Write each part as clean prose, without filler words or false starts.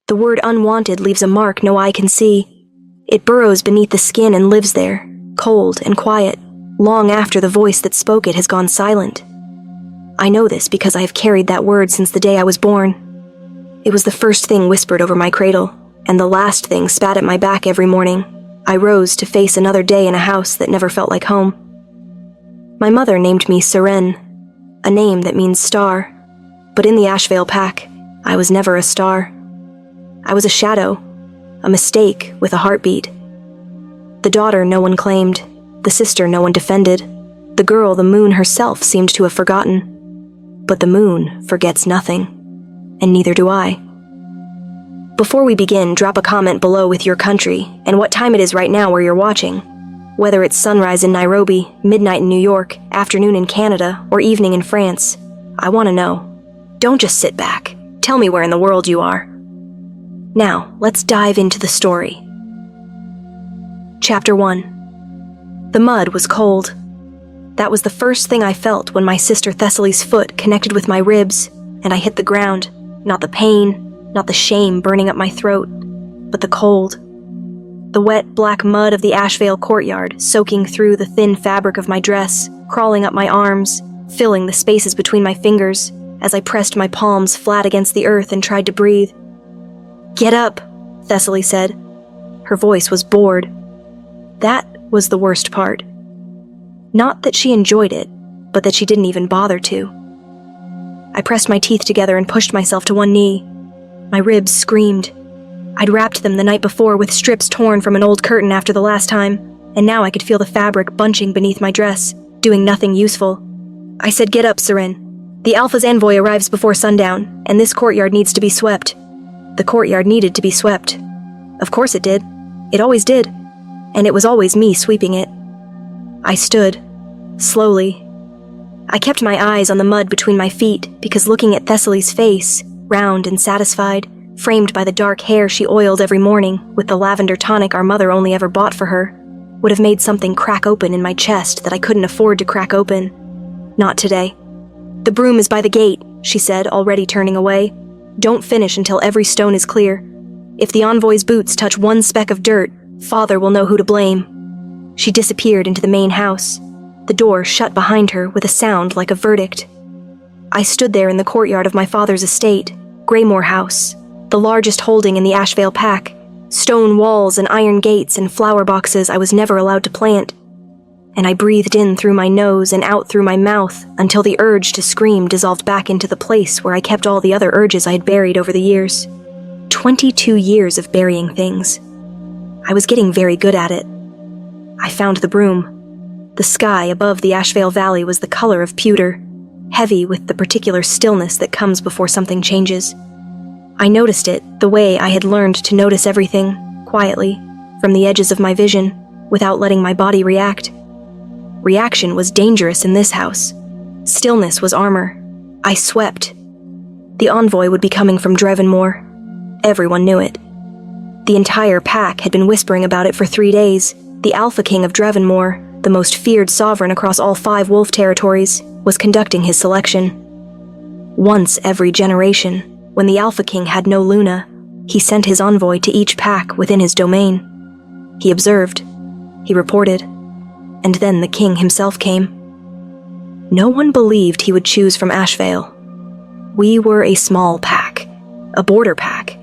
The word unwanted leaves a mark no eye can see. It burrows beneath the skin and lives there, cold and quiet, long after the voice that spoke it has gone silent. I know this because I have carried that word since the day I was born. It was the first thing whispered over my cradle, and the last thing spat at my back every morning. I rose to face another day in a house that never felt like home. My mother named me Seren, a name that means star, but in the Ashvale Pack, I was never a star. I was a shadow, a mistake with a heartbeat. The daughter no one claimed, the sister no one defended, the girl the moon herself seemed to have forgotten. But the moon forgets nothing, and neither do I. Before we begin, drop a comment below with your country and what time it is right now where you're watching. Whether it's sunrise in Nairobi, midnight in New York, afternoon in Canada, or evening in France, I want to know. Don't just sit back. Tell me where in the world you are. Now, let's dive into the story. Chapter 1. The mud was cold. That was the first thing I felt when my sister Thessaly's foot connected with my ribs, and I hit the ground. Not the pain, not the shame burning up my throat, but the cold. The wet, black mud of the Ashvale courtyard soaking through the thin fabric of my dress, crawling up my arms, filling the spaces between my fingers as I pressed my palms flat against the earth and tried to breathe. "Get up," Thessaly said. Her voice was bored. That was the worst part. Not that she enjoyed it, but that she didn't even bother to. I pressed my teeth together and pushed myself to one knee. My ribs screamed. I'd wrapped them the night before with strips torn from an old curtain after the last time, and now I could feel the fabric bunching beneath my dress, doing nothing useful. I said, "Get up, Seren. The Alpha's envoy arrives before sundown, and this courtyard needs to be swept." The courtyard needed to be swept. Of course it did. It always did. And it was always me sweeping it. I stood, slowly. I kept my eyes on the mud between my feet because looking at Thessaly's face, round and satisfied, framed by the dark hair she oiled every morning with the lavender tonic our mother only ever bought for her, would have made something crack open in my chest that I couldn't afford to crack open. Not today. "The broom is by the gate," she said, already turning away. "Don't finish until every stone is clear. If the envoy's boots touch one speck of dirt, Father will know who to blame." She disappeared into the main house. The door shut behind her with a sound like a verdict. I stood there in the courtyard of my father's estate, Greymore House, the largest holding in the Ashvale Pack, stone walls and iron gates and flower boxes I was never allowed to plant. And I breathed in through my nose and out through my mouth until the urge to scream dissolved back into the place where I kept all the other urges I had buried over the years. 22 years of burying things. I was getting very good at it. I found the broom. The sky above the Ashvale Valley was the color of pewter, heavy with the particular stillness that comes before something changes. I noticed it the way I had learned to notice everything, quietly, from the edges of my vision, without letting my body react. Reaction was dangerous in this house. Stillness was armor. I swept. The envoy would be coming from Drevenmore. Everyone knew it. The entire pack had been whispering about it for 3 days. The Alpha King of Drevenmore, the most feared sovereign across all 5 wolf territories, was conducting his selection. Once every generation, when the Alpha King had no Luna, he sent his envoy to each pack within his domain. He observed. He reported. And then the king himself came. No one believed he would choose from Ashvale. We were a small pack, a border pack.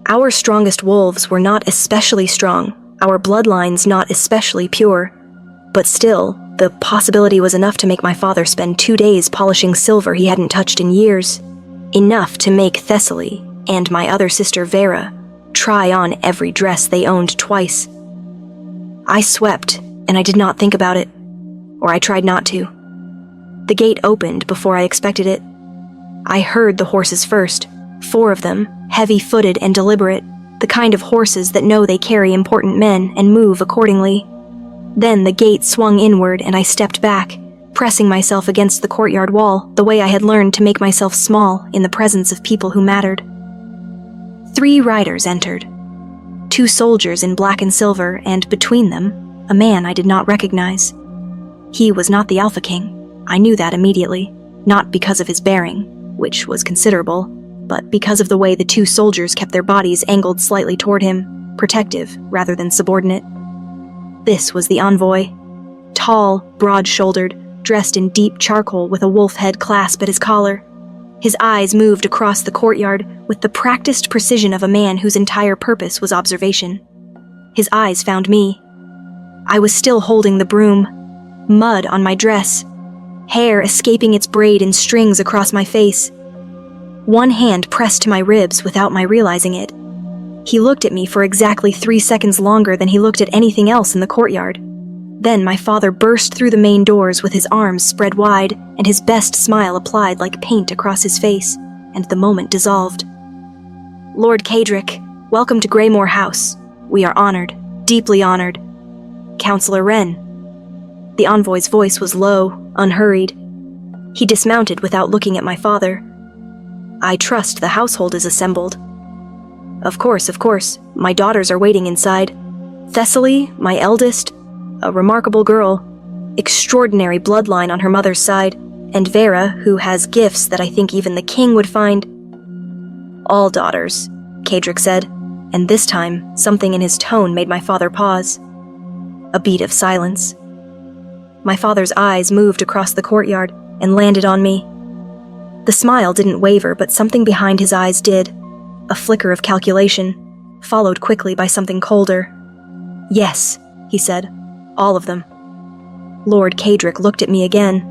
Our strongest wolves were not especially strong, our bloodlines not especially pure, but still, the possibility was enough to make my father spend 2 days polishing silver he hadn't touched in years, enough to make Thessaly and my other sister Vera try on every dress they owned twice. I swept, and I did not think about it, or I tried not to. The gate opened before I expected it. I heard the horses first, 4 of them, heavy-footed and deliberate, the kind of horses that know they carry important men and move accordingly. Then the gate swung inward and I stepped back, pressing myself against the courtyard wall the way I had learned to make myself small in the presence of people who mattered. 3 riders entered. 2 soldiers in black and silver, and between them, a man I did not recognize. He was not the Alpha King. I knew that immediately, not because of his bearing, which was considerable, but because of the way the two soldiers kept their bodies angled slightly toward him, protective rather than subordinate. This was the envoy. Tall, broad-shouldered, dressed in deep charcoal with a wolf head clasp at his collar. His eyes moved across the courtyard with the practiced precision of a man whose entire purpose was observation. His eyes found me. I was still holding the broom, mud on my dress, hair escaping its braid in strings across my face. One hand pressed to my ribs without my realizing it. He looked at me for exactly 3 seconds longer than he looked at anything else in the courtyard. Then my father burst through the main doors with his arms spread wide and his best smile applied like paint across his face, and the moment dissolved. "Lord Cadric, welcome to Greymore House. We are honored, deeply honored. Councillor Wren." The envoy's voice was low, unhurried. He dismounted without looking at my father. "I trust the household is assembled." Of course. My daughters are waiting inside. Thessaly, my eldest, a remarkable girl, extraordinary bloodline on her mother's side, and Vera, who has gifts that I think even the king would find." "All daughters," Cadric said, and this time something in his tone made my father pause. A beat of silence. My father's eyes moved across the courtyard and landed on me. The smile didn't waver, but something behind his eyes did. A flicker of calculation, followed quickly by something colder. "Yes," he said. "All of them." Lord Cadric looked at me again.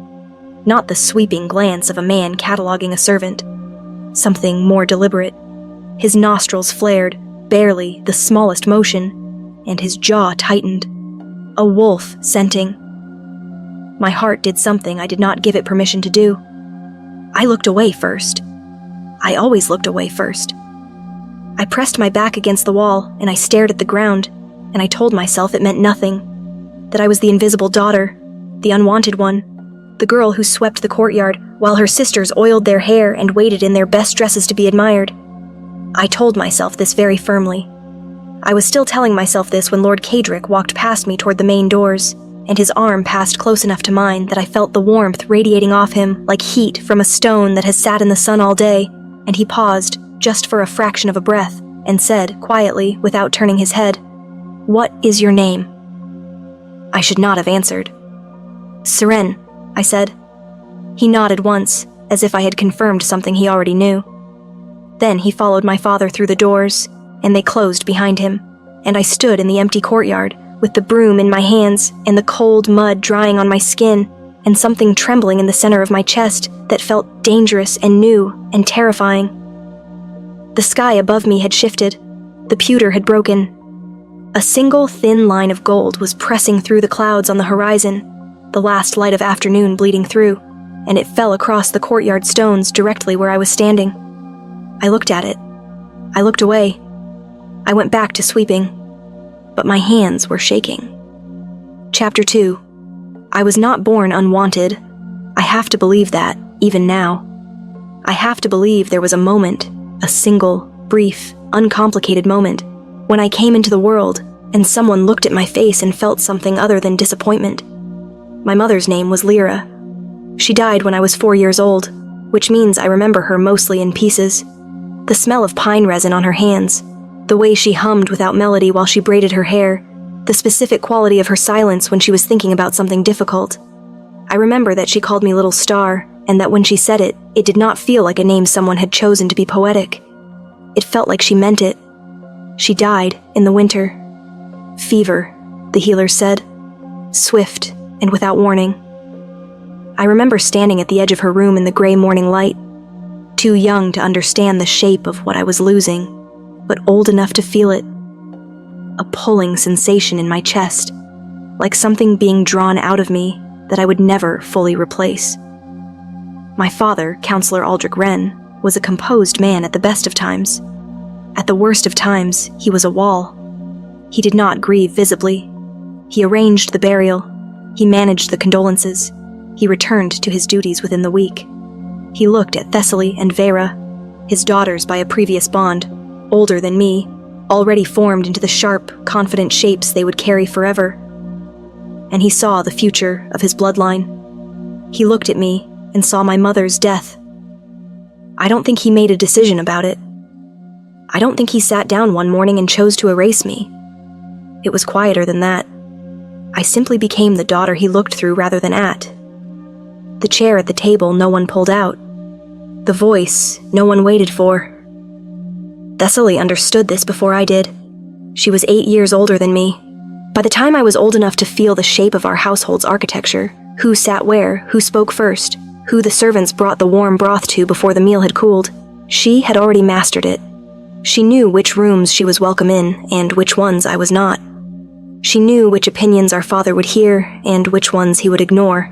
Not the sweeping glance of a man cataloging a servant. Something more deliberate. His nostrils flared, barely the smallest motion, and his jaw tightened. A wolf scenting. My heart did something I did not give it permission to do. I looked away first. I always looked away first. I pressed my back against the wall, and I stared at the ground, and I told myself it meant nothing. That I was the invisible daughter, the unwanted one, the girl who swept the courtyard while her sisters oiled their hair and waited in their best dresses to be admired. I told myself this very firmly. I was still telling myself this when Lord Cadric walked past me toward the main doors, and his arm passed close enough to mine that I felt the warmth radiating off him like heat from a stone that has sat in the sun all day, and he paused, just for a fraction of a breath, and said, quietly, without turning his head, "What is your name?" I should not have answered. "Seren," I said. He nodded once, as if I had confirmed something he already knew. Then he followed my father through the doors, and they closed behind him, and I stood in the empty courtyard, with the broom in my hands, and the cold mud drying on my skin, and something trembling in the center of my chest that felt dangerous and new and terrifying. The sky above me had shifted. The pewter had broken. A single thin line of gold was pressing through the clouds on the horizon, the last light of afternoon bleeding through, and it fell across the courtyard stones directly where I was standing. I looked at it. I looked away. I went back to sweeping, but my hands were shaking. Chapter 2. I was not born unwanted. I have to believe that, even now. I have to believe there was a moment, a single, brief, uncomplicated moment, when I came into the world and someone looked at my face and felt something other than disappointment. My mother's name was Lyra. She died when I was 4 years old, which means I remember her mostly in pieces. The smell of pine resin on her hands, the way she hummed without melody while she braided her hair, the specific quality of her silence when she was thinking about something difficult. I remember that she called me Little Star, and that when she said it, it did not feel like a name someone had chosen to be poetic. It felt like she meant it. She died in the winter. Fever, the healers said. Swift and without warning. I remember standing at the edge of her room in the gray morning light, too young to understand the shape of what I was losing, but old enough to feel it. A pulling sensation in my chest, like something being drawn out of me that I would never fully replace. My father, Councillor Aldrich Wren, was a composed man at the best of times. At the worst of times, he was a wall. He did not grieve visibly. He arranged the burial. He managed the condolences. He returned to his duties within the week. He looked at Thessaly and Vera, his daughters by a previous bond, older than me, already formed into the sharp, confident shapes they would carry forever. And he saw the future of his bloodline. He looked at me and saw my mother's death. I don't think he made a decision about it. I don't think he sat down one morning and chose to erase me. It was quieter than that. I simply became the daughter he looked through rather than at. The chair at the table no one pulled out. The voice no one waited for. Thessaly understood this before I did. She was 8 years older than me. By the time I was old enough to feel the shape of our household's architecture, who sat where, who spoke first, who the servants brought the warm broth to before the meal had cooled, she had already mastered it. She knew which rooms she was welcome in and which ones I was not. She knew which opinions our father would hear and which ones he would ignore.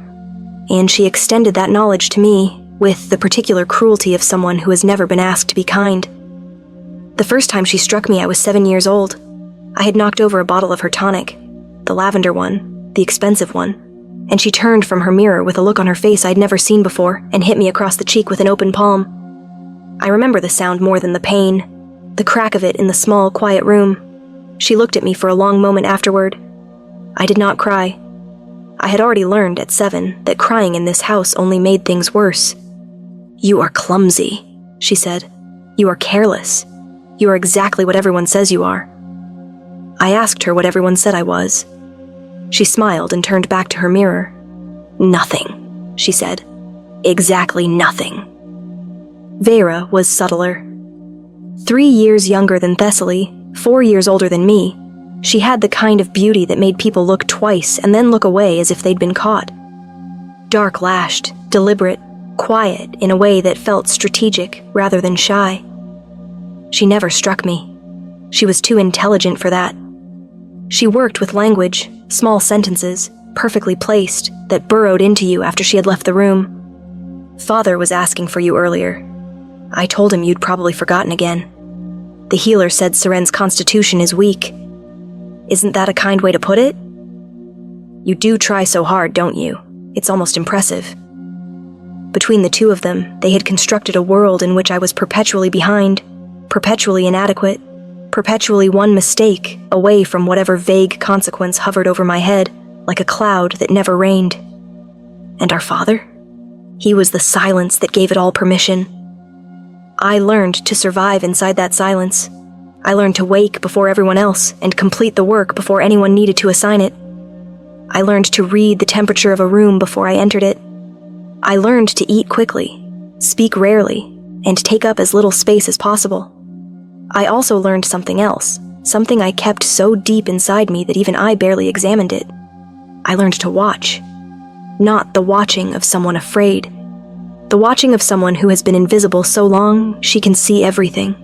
And she extended that knowledge to me with the particular cruelty of someone who has never been asked to be kind. The first time she struck me, I was 7 years old. I had knocked over a bottle of her tonic, the lavender one, the expensive one, and she turned from her mirror with a look on her face I'd never seen before and hit me across the cheek with an open palm. I remember the sound more than the pain, the crack of it in the small, quiet room. She looked at me for a long moment afterward. I did not cry. I had already learned at 7 that crying in this house only made things worse. "You are clumsy," she said. "You are careless. You are exactly what everyone says you are." I asked her what everyone said I was. She smiled and turned back to her mirror. "Nothing," she said. "Exactly nothing." Vera was subtler. 3 years younger than Thessaly, 4 years older than me, she had the kind of beauty that made people look twice and then look away as if they'd been caught. Dark-lashed, deliberate, quiet in a way that felt strategic rather than shy. She never struck me. She was too intelligent for that. She worked with language, small sentences, perfectly placed, that burrowed into you after she had left the room. "Father was asking for you earlier. I told him you'd probably forgotten again. The healer said Seren's constitution is weak. Isn't that a kind way to put it? You do try so hard, don't you? It's almost impressive." Between the two of them, they had constructed a world in which I was perpetually behind, perpetually inadequate, perpetually one mistake away from whatever vague consequence hovered over my head, like a cloud that never rained. And our father? He was the silence that gave it all permission. I learned to survive inside that silence. I learned to wake before everyone else and complete the work before anyone needed to assign it. I learned to read the temperature of a room before I entered it. I learned to eat quickly, speak rarely, and take up as little space as possible. I also learned something else, something I kept so deep inside me that even I barely examined it. I learned to watch. Not the watching of someone afraid. The watching of someone who has been invisible so long she can see everything.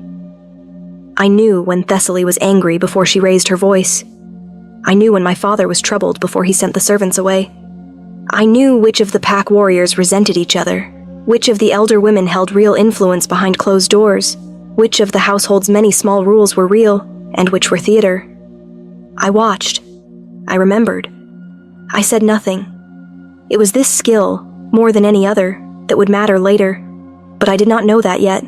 I knew when Thessaly was angry before she raised her voice. I knew when my father was troubled before he sent the servants away. I knew which of the pack warriors resented each other, which of the elder women held real influence behind closed doors, which of the household's many small rules were real, and which were theater. I watched. I remembered. I said nothing. It was this skill, more than any other, that would matter later, but I did not know that yet.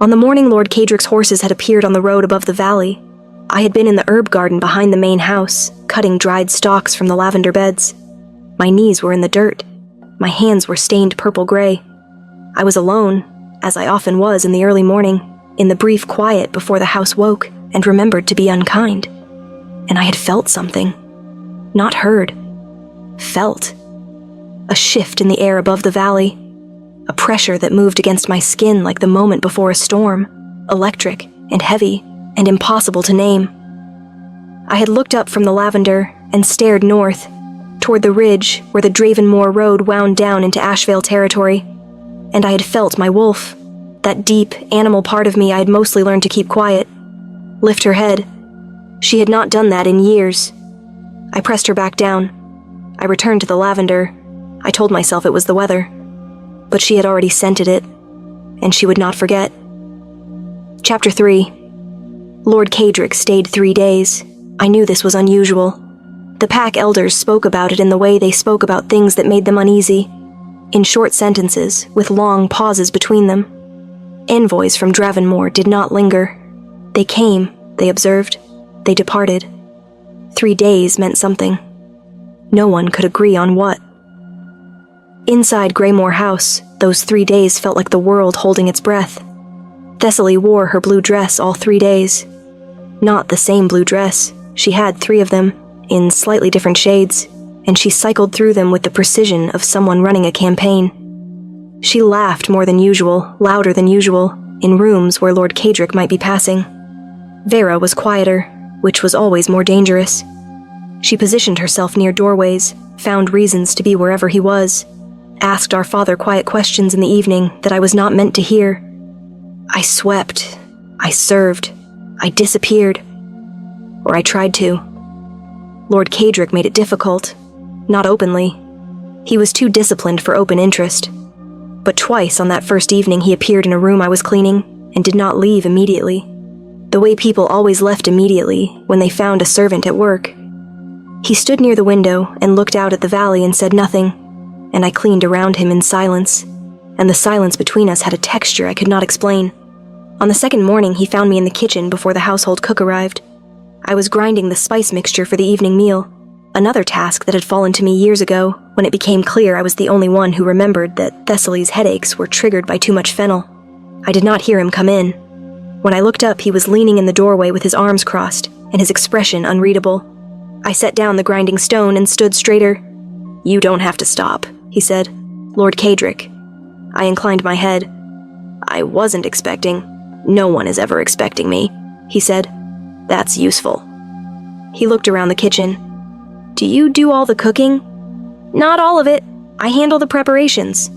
On the morning Lord Cadrick's horses had appeared on the road above the valley, I had been in the herb garden behind the main house, cutting dried stalks from the lavender beds. My knees were in the dirt. My hands were stained purple-gray. I was alone, as I often was in the early morning, in the brief quiet before the house woke and remembered to be unkind. And I had felt something. Not heard. Felt. A shift in the air above the valley. A pressure that moved against my skin like the moment before a storm, electric and heavy and impossible to name. I had looked up from the lavender and stared north, toward the ridge where the Dravenmoor Road wound down into Ashvale territory, and I had felt my wolf, that deep, animal part of me I had mostly learned to keep quiet, lift her head. She had not done that in years. I pressed her back down. I returned to the lavender. I told myself it was the weather. But she had already scented it, and she would not forget. Chapter 3. Lord Cadrick stayed 3 days. I knew this was unusual. The pack elders spoke about it in the way they spoke about things that made them uneasy, in short sentences, with long pauses between them. Envoys from Dravenmoor did not linger. They came, they observed. They departed. 3 days meant something. No one could agree on what. Inside Greymore House, those 3 days felt like the world holding its breath. Thessaly wore her blue dress all 3 days. Not the same blue dress. She had 3 of them, in slightly different shades, and she cycled through them with the precision of someone running a campaign. She laughed more than usual, louder than usual, in rooms where Lord Cadric might be passing. Vera was quieter, which was always more dangerous. She positioned herself near doorways, found reasons to be wherever he was, asked our father quiet questions in the evening that I was not meant to hear. I swept, I served, I disappeared. Or I tried to. Lord Cadric made it difficult, not openly. He was too disciplined for open interest. But twice on that first evening he appeared in a room I was cleaning and did not leave immediately, the way people always left immediately when they found a servant at work. He stood near the window and looked out at the valley and said nothing, and I cleaned around him in silence, and the silence between us had a texture I could not explain. On the second morning he found me in the kitchen before the household cook arrived. I was grinding the spice mixture for the evening meal, another task that had fallen to me years ago when it became clear I was the only one who remembered that Thessaly's headaches were triggered by too much fennel. I did not hear him come in. When I looked up, he was leaning in the doorway with his arms crossed and his expression unreadable. I set down the grinding stone and stood straighter. "You don't have to stop," he said. "Lord Cadric." I inclined my head. "I wasn't expecting. No one is ever expecting me," he said. "That's useful." He looked around the kitchen. "Do you do all the cooking?" "Not all of it. I handle the preparations.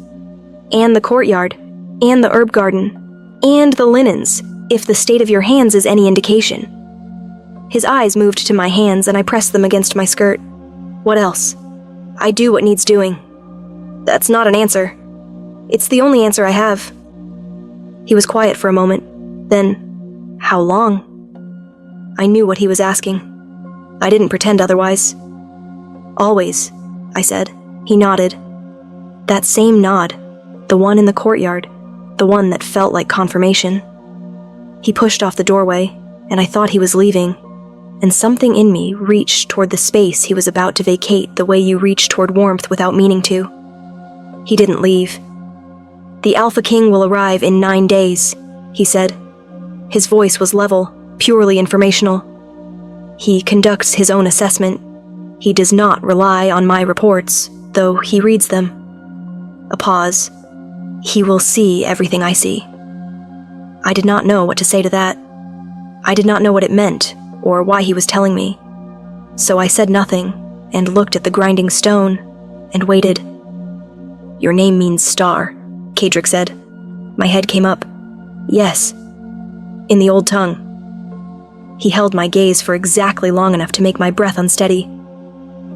And the courtyard. And the herb garden. And the linens, if the state of your hands is any indication." His eyes moved to my hands and I pressed them against my skirt. "What else?" "I do what needs doing." "That's not an answer." "It's the only answer I have." He was quiet for a moment. Then, "How long?" I knew what he was asking. I didn't pretend otherwise. "Always," I said. He nodded. That same nod, the one in the courtyard, the one that felt like confirmation. He pushed off the doorway, and I thought he was leaving, and something in me reached toward the space he was about to vacate the way you reach toward warmth without meaning to. He didn't leave. "The Alpha King will arrive in 9 days, he said. His voice was level, purely informational. He conducts his own assessment. He does not rely on my reports, though he reads them. A pause. He will see everything I see. I did not know what to say to that. I did not know what it meant, or why he was telling me. So I said nothing, and looked at the grinding stone, and waited. "Your name means star," Cadric said. My head came up. "Yes." "In the old tongue." He held my gaze for exactly long enough to make my breath unsteady.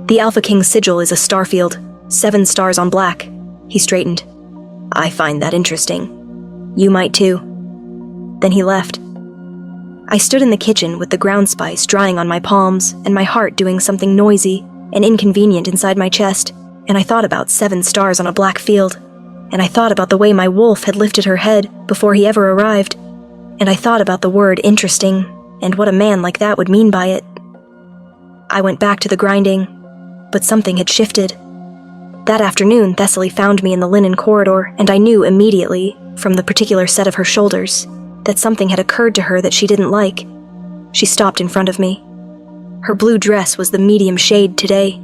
"The Alpha King's sigil is a starfield, 7 stars on black." He straightened. "I find that interesting. You might too." Then he left. I stood in the kitchen with the ground spice drying on my palms and my heart doing something noisy and inconvenient inside my chest, and I thought about 7 stars on a black field, and I thought about the way my wolf had lifted her head before he ever arrived, and I thought about the word interesting and what a man like that would mean by it. I went back to the grinding, but something had shifted. That afternoon, Thessaly found me in the linen corridor, and I knew immediately, from the particular set of her shoulders, that something had occurred to her that she didn't like. She stopped in front of me. Her blue dress was the medium shade today.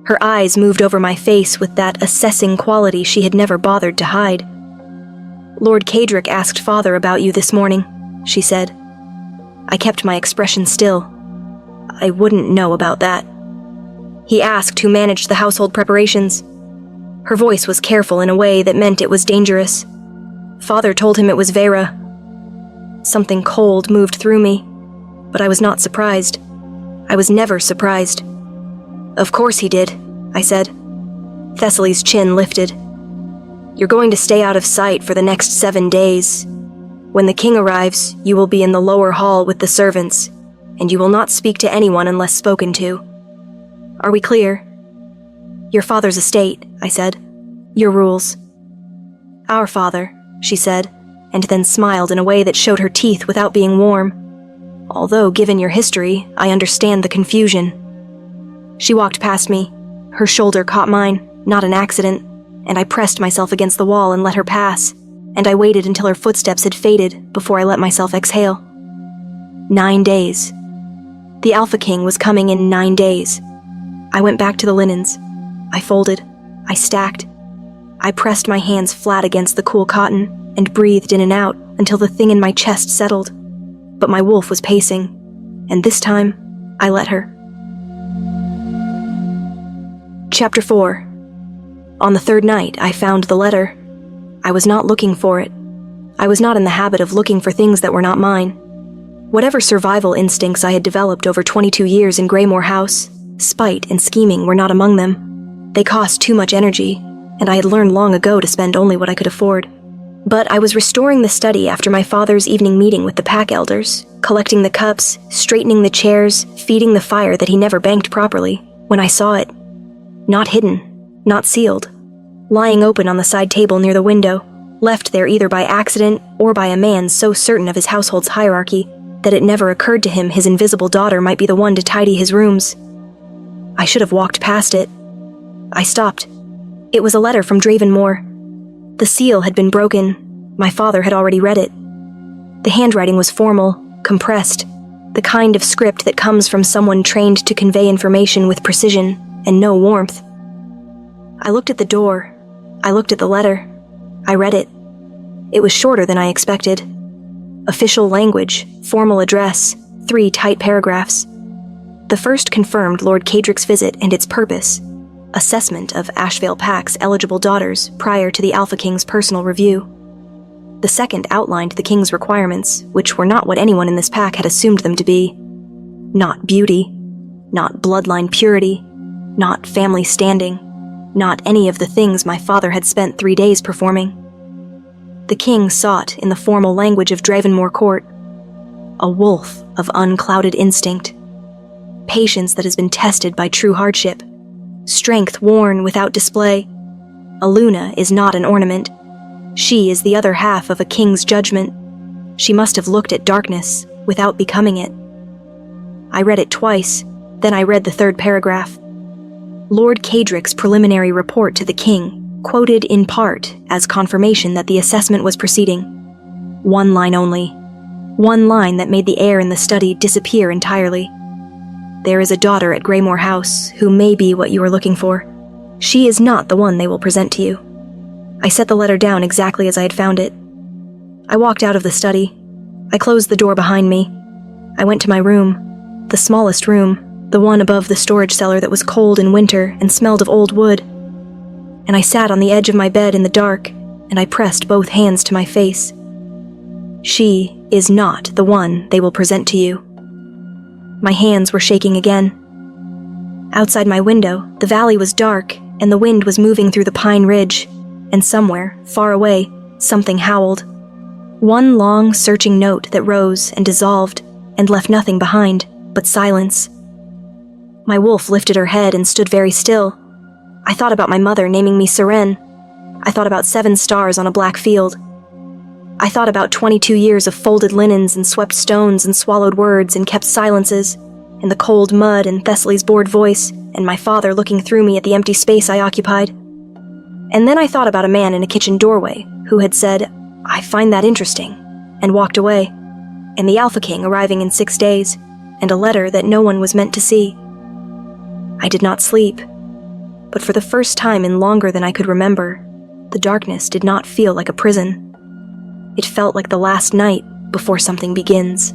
Her eyes moved over my face with that assessing quality she had never bothered to hide. "Lord Cadric asked Father about you this morning," she said. I kept my expression still. I wouldn't know about that. "He asked who managed the household preparations." Her voice was careful in a way that meant it was dangerous. "Father told him it was Vera." Something cold moved through me, but I was not surprised. I was never surprised. "Of course he did," I said. Thessaly's chin lifted. "You're going to stay out of sight for the next 7 days. When the king arrives, you will be in the lower hall with the servants, and you will not speak to anyone unless spoken to. Are we clear?" "Your father's estate," I said. "Your rules." "Our father," she said, and then smiled in a way that showed her teeth without being warm. "Although, given your history, I understand the confusion." She walked past me. Her shoulder caught mine, not an accident. and I pressed myself against the wall and let her pass, and I waited until her footsteps had faded before I let myself exhale. 9 days. The Alpha King was coming in 9 days. I went back to the linens. I folded. I stacked. I pressed my hands flat against the cool cotton and breathed in and out until the thing in my chest settled. But my wolf was pacing, and this time, I let her. Chapter 4. On the third night, I found the letter. I was not looking for it. I was not in the habit of looking for things that were not mine. Whatever survival instincts I had developed over 22 years in Greymore House, spite and scheming were not among them. They cost too much energy, and I had learned long ago to spend only what I could afford. But I was restoring the study after my father's evening meeting with the pack elders, collecting the cups, straightening the chairs, feeding the fire that he never banked properly, when I saw it. Not hidden, not sealed, lying open on the side table near the window, left there either by accident or by a man so certain of his household's hierarchy that it never occurred to him his invisible daughter might be the one to tidy his rooms. I should have walked past it. I stopped. It was a letter from Dravenmore. The seal had been broken. My father had already read it. The handwriting was formal, compressed, the kind of script that comes from someone trained to convey information with precision and no warmth. I looked at the door. I looked at the letter. I read it. It was shorter than I expected. Official language, formal address, 3 tight paragraphs. The first confirmed Lord Cadrick's visit and its purpose, assessment of Ashvale Pack's eligible daughters prior to the Alpha King's personal review. The second outlined the King's requirements, which were not what anyone in this pack had assumed them to be. Not beauty, not bloodline purity, not family standing, not any of the things my father had spent 3 days performing. The King sought, in the formal language of Dravenmore Court, a wolf of unclouded instinct, patience that has been tested by true hardship, strength worn without display. A Luna is not an ornament. She is the other half of a king's judgment. She must have looked at darkness without becoming it. I read it twice, then I read the third paragraph. Lord Cadrick's preliminary report to the king, quoted in part as confirmation that the assessment was proceeding. 1 line only. 1 line that made the air in the study disappear entirely. There is a daughter at Greymore House who may be what you are looking for. She is not the one they will present to you. I set the letter down exactly as I had found it. I walked out of the study. I closed the door behind me. I went to my room, the smallest room, the one above the storage cellar that was cold in winter and smelled of old wood. And I sat on the edge of my bed in the dark, and I pressed both hands to my face. She is not the one they will present to you. My hands were shaking again. Outside my window, the valley was dark, and the wind was moving through the pine ridge, and somewhere, far away, something howled. 1 long, searching note that rose and dissolved and left nothing behind but silence. My wolf lifted her head and stood very still. I thought about my mother naming me Seren. I thought about 7 stars on a black field. I thought about 22 years of folded linens and swept stones and swallowed words and kept silences, and the cold mud and Thessaly's bored voice, and my father looking through me at the empty space I occupied. And then I thought about a man in a kitchen doorway who had said, "I find that interesting," and walked away, and the Alpha King arriving in 6 days, and a letter that no one was meant to see. I did not sleep, but for the first time in longer than I could remember, the darkness did not feel like a prison. It felt like the last night before something begins.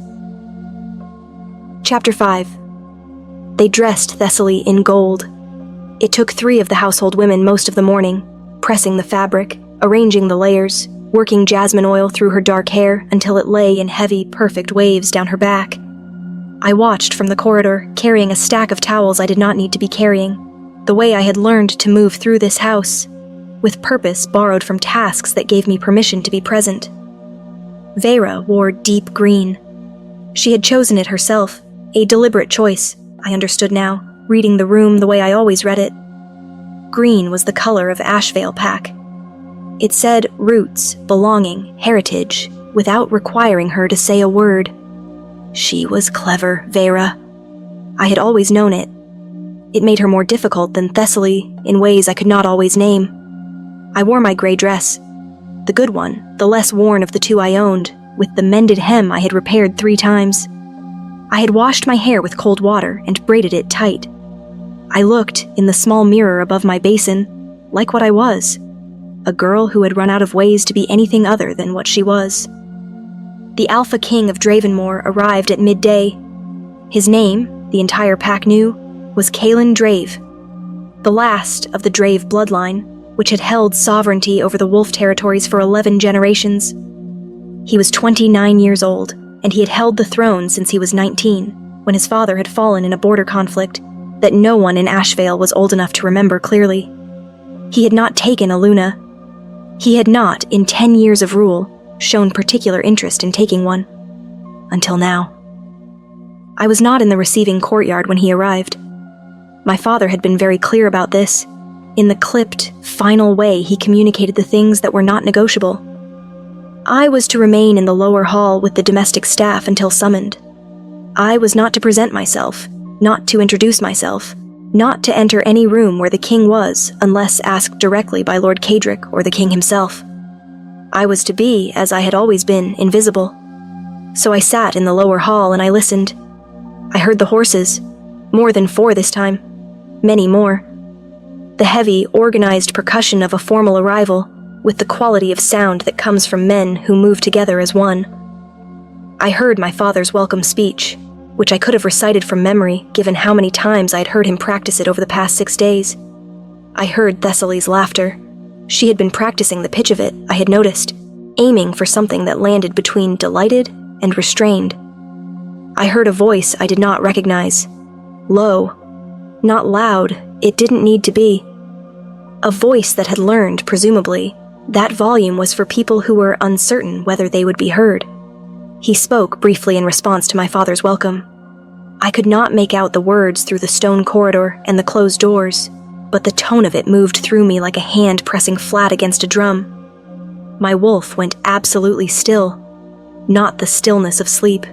Chapter 5. They dressed Thessaly in gold. It took 3 of the household women most of the morning, pressing the fabric, arranging the layers, working jasmine oil through her dark hair until it lay in heavy, perfect waves down her back. I watched from the corridor, carrying a stack of towels I did not need to be carrying, the way I had learned to move through this house, with purpose borrowed from tasks that gave me permission to be present. Vera wore deep green. She had chosen it herself, a deliberate choice, I understood now, reading the room the way I always read it. Green was the color of Ashvale Pack. It said roots, belonging, heritage, without requiring her to say a word. She was clever, Vera. I had always known it. It made her more difficult than Thessaly in ways I could not always name. I wore my gray dress, the good one, the less worn of the two I owned, with the mended hem I had repaired 3 times. I had washed my hair with cold water and braided it tight. I looked, in the small mirror above my basin, like what I was, a girl who had run out of ways to be anything other than what she was. The Alpha King of Dravenmore arrived at midday. His name, the entire pack knew, was Kaelin Drave, the last of the Drave bloodline, which had held sovereignty over the wolf territories for 11 generations. He was 29 years old, and he had held the throne since he was 19, when his father had fallen in a border conflict that no one in Ashvale was old enough to remember clearly. He had not taken a Luna. He had not, in 10 years of rule, shown particular interest in taking one. Until now. I was not in the receiving courtyard when he arrived. My father had been very clear about this. In the clipped, final way he communicated the things that were not negotiable. I was to remain in the lower hall with the domestic staff until summoned. I was not to present myself, not to introduce myself, not to enter any room where the king was unless asked directly by Lord Cadric or the king himself. I was to be, as I had always been, invisible. So I sat in the lower hall and I listened. I heard the horses, more than 4 this time, many more. The heavy, organized percussion of a formal arrival, with the quality of sound that comes from men who move together as one. I heard my father's welcome speech, which I could have recited from memory given how many times I had heard him practice it over the past 6 days. I heard Thessaly's laughter. She had been practicing the pitch of it, I had noticed, aiming for something that landed between delighted and restrained. I heard a voice I did not recognize. Low. Not loud, it didn't need to be. A voice that had learned, presumably, that volume was for people who were uncertain whether they would be heard. He spoke briefly in response to my father's welcome. I could not make out the words through the stone corridor and the closed doors, but the tone of it moved through me like a hand pressing flat against a drum. My wolf went absolutely still, not the stillness of sleep,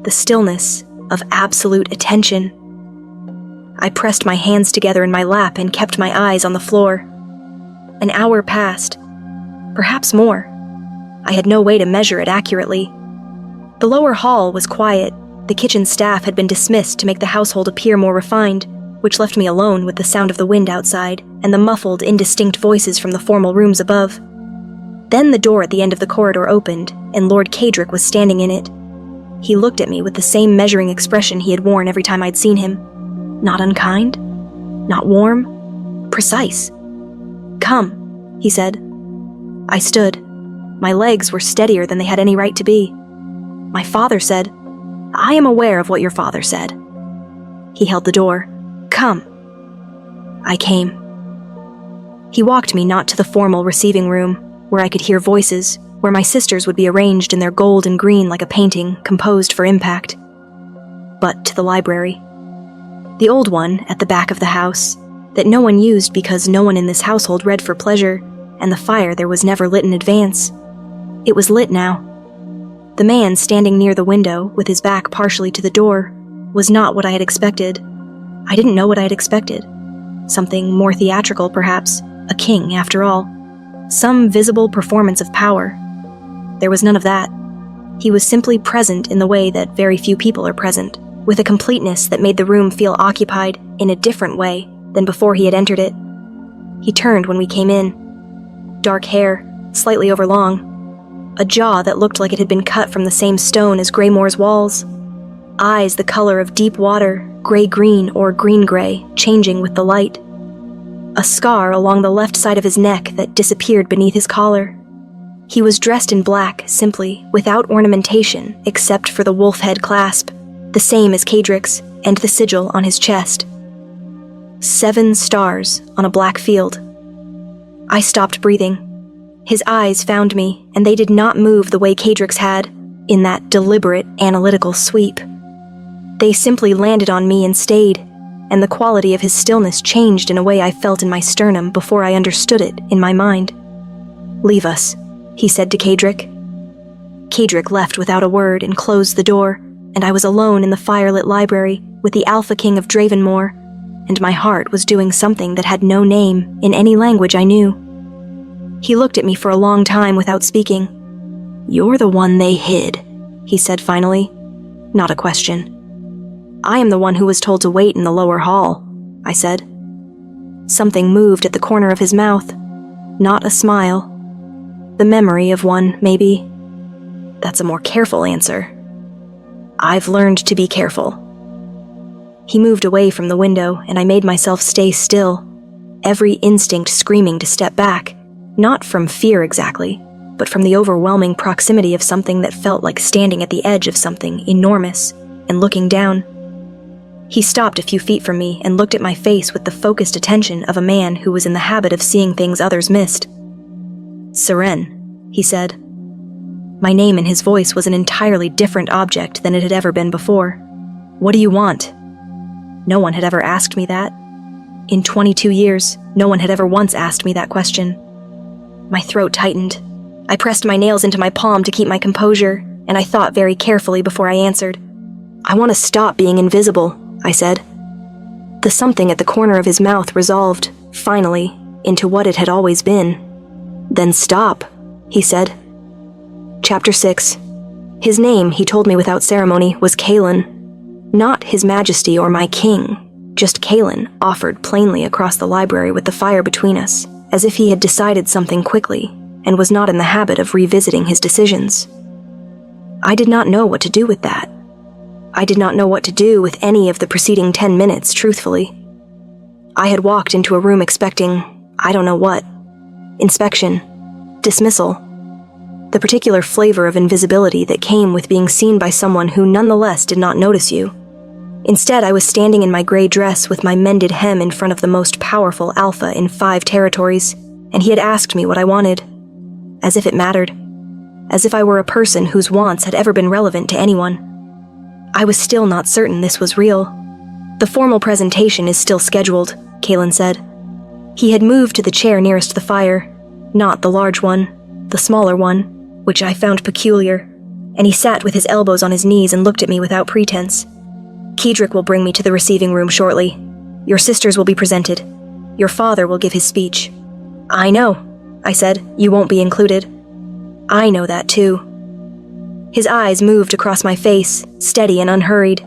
the stillness of absolute attention. I pressed my hands together in my lap and kept my eyes on the floor. An hour passed, perhaps more. I had no way to measure it accurately. The lower hall was quiet. The kitchen staff had been dismissed to make the household appear more refined, which left me alone with the sound of the wind outside and the muffled, indistinct voices from the formal rooms above. Then the door at the end of the corridor opened, and Lord Cadric was standing in it. He looked at me with the same measuring expression he had worn every time I'd seen him. Not unkind, not warm, precise. "Come," he said. I stood. My legs were steadier than they had any right to be. My father said, "I am aware of what your father said." He held the door. "Come." I came. He walked me not to the formal receiving room, where I could hear voices, where my sisters would be arranged in their gold and green like a painting composed for impact, but to the library. The old one at the back of the house, that no one used because no one in this household read for pleasure, and the fire there was never lit in advance. It was lit now. The man standing near the window, with his back partially to the door, was not what I had expected. I didn't know what I had expected. Something more theatrical, perhaps. A king, after all. Some visible performance of power. There was none of that. He was simply present in the way that very few people are present, with a completeness that made the room feel occupied in a different way than before he had entered it. He turned when we came in. Dark hair, slightly overlong. A jaw that looked like it had been cut from the same stone as Greymoor's walls. Eyes the color of deep water, gray-green or green-gray, changing with the light. A scar along the left side of his neck that disappeared beneath his collar. He was dressed in black, simply, without ornamentation, except for the wolf head clasp, the same as Cadric's, and the sigil on his chest. 7 stars on a black field. I stopped breathing. His eyes found me, and they did not move the way Cadric's had, in that deliberate, analytical sweep. They simply landed on me and stayed, and the quality of his stillness changed in a way I felt in my sternum before I understood it in my mind. "Leave us," he said to Cadric. Cadric left without a word and closed the door, and I was alone in the firelit library with the Alpha King of Dravenmore, and my heart was doing something that had no name in any language I knew. He looked at me for a long time without speaking. "You're the one they hid," he said finally. Not a question. "I am the one who was told to wait in the lower hall," I said. Something moved at the corner of his mouth. Not a smile. The memory of one, maybe. That's a more careful answer. "I've learned to be careful." He moved away from the window, and I made myself stay still, every instinct screaming to step back, not from fear exactly, but from the overwhelming proximity of something that felt like standing at the edge of something enormous and looking down. He stopped a few feet from me and looked at my face with the focused attention of a man who was in the habit of seeing things others missed. "Seren," he said. My name in his voice was an entirely different object than it had ever been before. "What do you want?" No one had ever asked me that. In 22 years, no one had ever once asked me that question. My throat tightened. I pressed my nails into my palm to keep my composure, and I thought very carefully before I answered. "I want to stop being invisible," I said. The something at the corner of his mouth resolved, finally, into what it had always been. "Then stop," he said. Chapter 6. His name, he told me without ceremony, was Kalen. Not His Majesty or my king, just Kalen, offered plainly across the library with the fire between us, as if he had decided something quickly, and was not in the habit of revisiting his decisions. I did not know what to do with that. I did not know what to do with any of the preceding 10 minutes, truthfully. I had walked into a room expecting, I don't know what. Inspection. Dismissal. The particular flavor of invisibility that came with being seen by someone who nonetheless did not notice you. Instead, I was standing in my gray dress with my mended hem in front of the most powerful alpha in 5 territories, and he had asked me what I wanted. As if it mattered. As if I were a person whose wants had ever been relevant to anyone. I was still not certain this was real. "The formal presentation is still scheduled," Kalen said. He had moved to the chair nearest the fire, not the large one, the smaller one, which I found peculiar, and he sat with his elbows on his knees and looked at me without pretense. "Kedrick will bring me to the receiving room shortly. Your sisters will be presented. Your father will give his speech." "I know," I said. "You won't be included." "I know that too." His eyes moved across my face, steady and unhurried.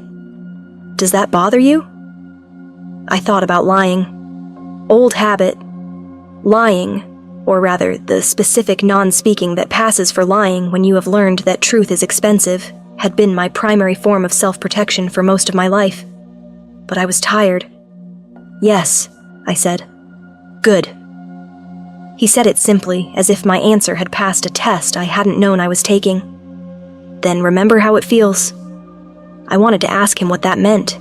"Does that bother you?" I thought about lying. Old habit. Lying, or rather, the specific non-speaking that passes for lying when you have learned that truth is expensive, had been my primary form of self-protection for most of my life. But I was tired. "Yes," I said. "Good." He said it simply, as if my answer had passed a test I hadn't known I was taking. "Then remember how it feels." I wanted to ask him what that meant.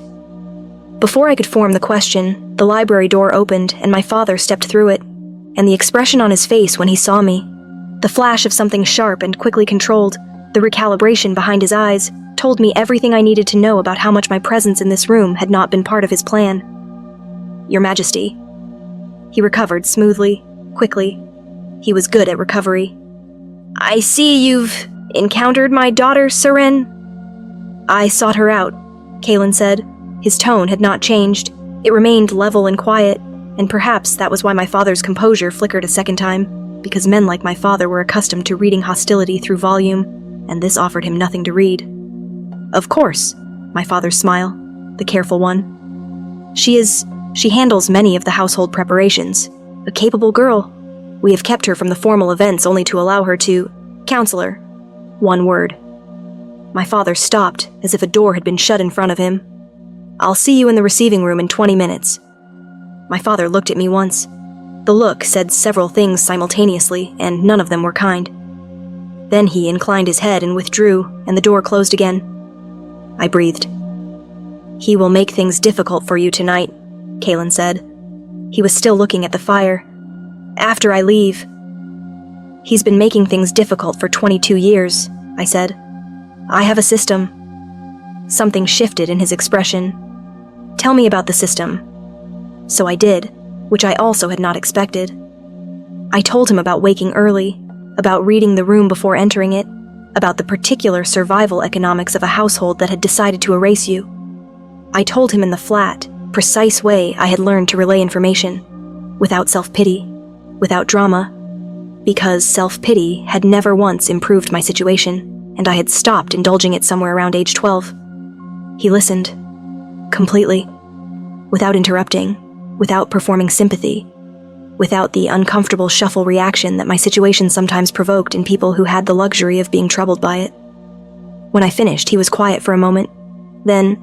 Before I could form the question, the library door opened and my father stepped through it, and the expression on his face when he saw me, the flash of something sharp and quickly controlled, the recalibration behind his eyes, told me everything I needed to know about how much my presence in this room had not been part of his plan. "Your Majesty." He recovered smoothly, quickly. He was good at recovery. "I see you've encountered my daughter, Seren." "I sought her out," Kalen said. His tone had not changed. It remained level and quiet, and perhaps that was why my father's composure flickered a second time, because men like my father were accustomed to reading hostility through volume, and this offered him nothing to read. "Of course," my father's smile, the careful one. She handles many of the household preparations. A capable girl. We have kept her from the formal events only to allow her to... Counselor. One word. My father stopped, as if a door had been shut in front of him. "I'll see you in the receiving room in 20 minutes. My father looked at me once. The look said several things simultaneously, and none of them were kind. Then he inclined his head and withdrew, and the door closed again. I breathed. "He will make things difficult for you tonight," Kalen said. He was still looking at the fire. "After I leave." "He's been making things difficult for 22 years, I said. "I have a system." Something shifted in his expression. "Tell me about the system." So I did, which I also had not expected. I told him about waking early, about reading the room before entering it, about the particular survival economics of a household that had decided to erase you. I told him in the flat, precise way I had learned to relay information, without self-pity, without drama, because self-pity had never once improved my situation, and I had stopped indulging it somewhere around age 12. He listened. Completely. Without interrupting, without performing sympathy, without the uncomfortable shuffle reaction that my situation sometimes provoked in people who had the luxury of being troubled by it. When I finished, he was quiet for a moment. Then,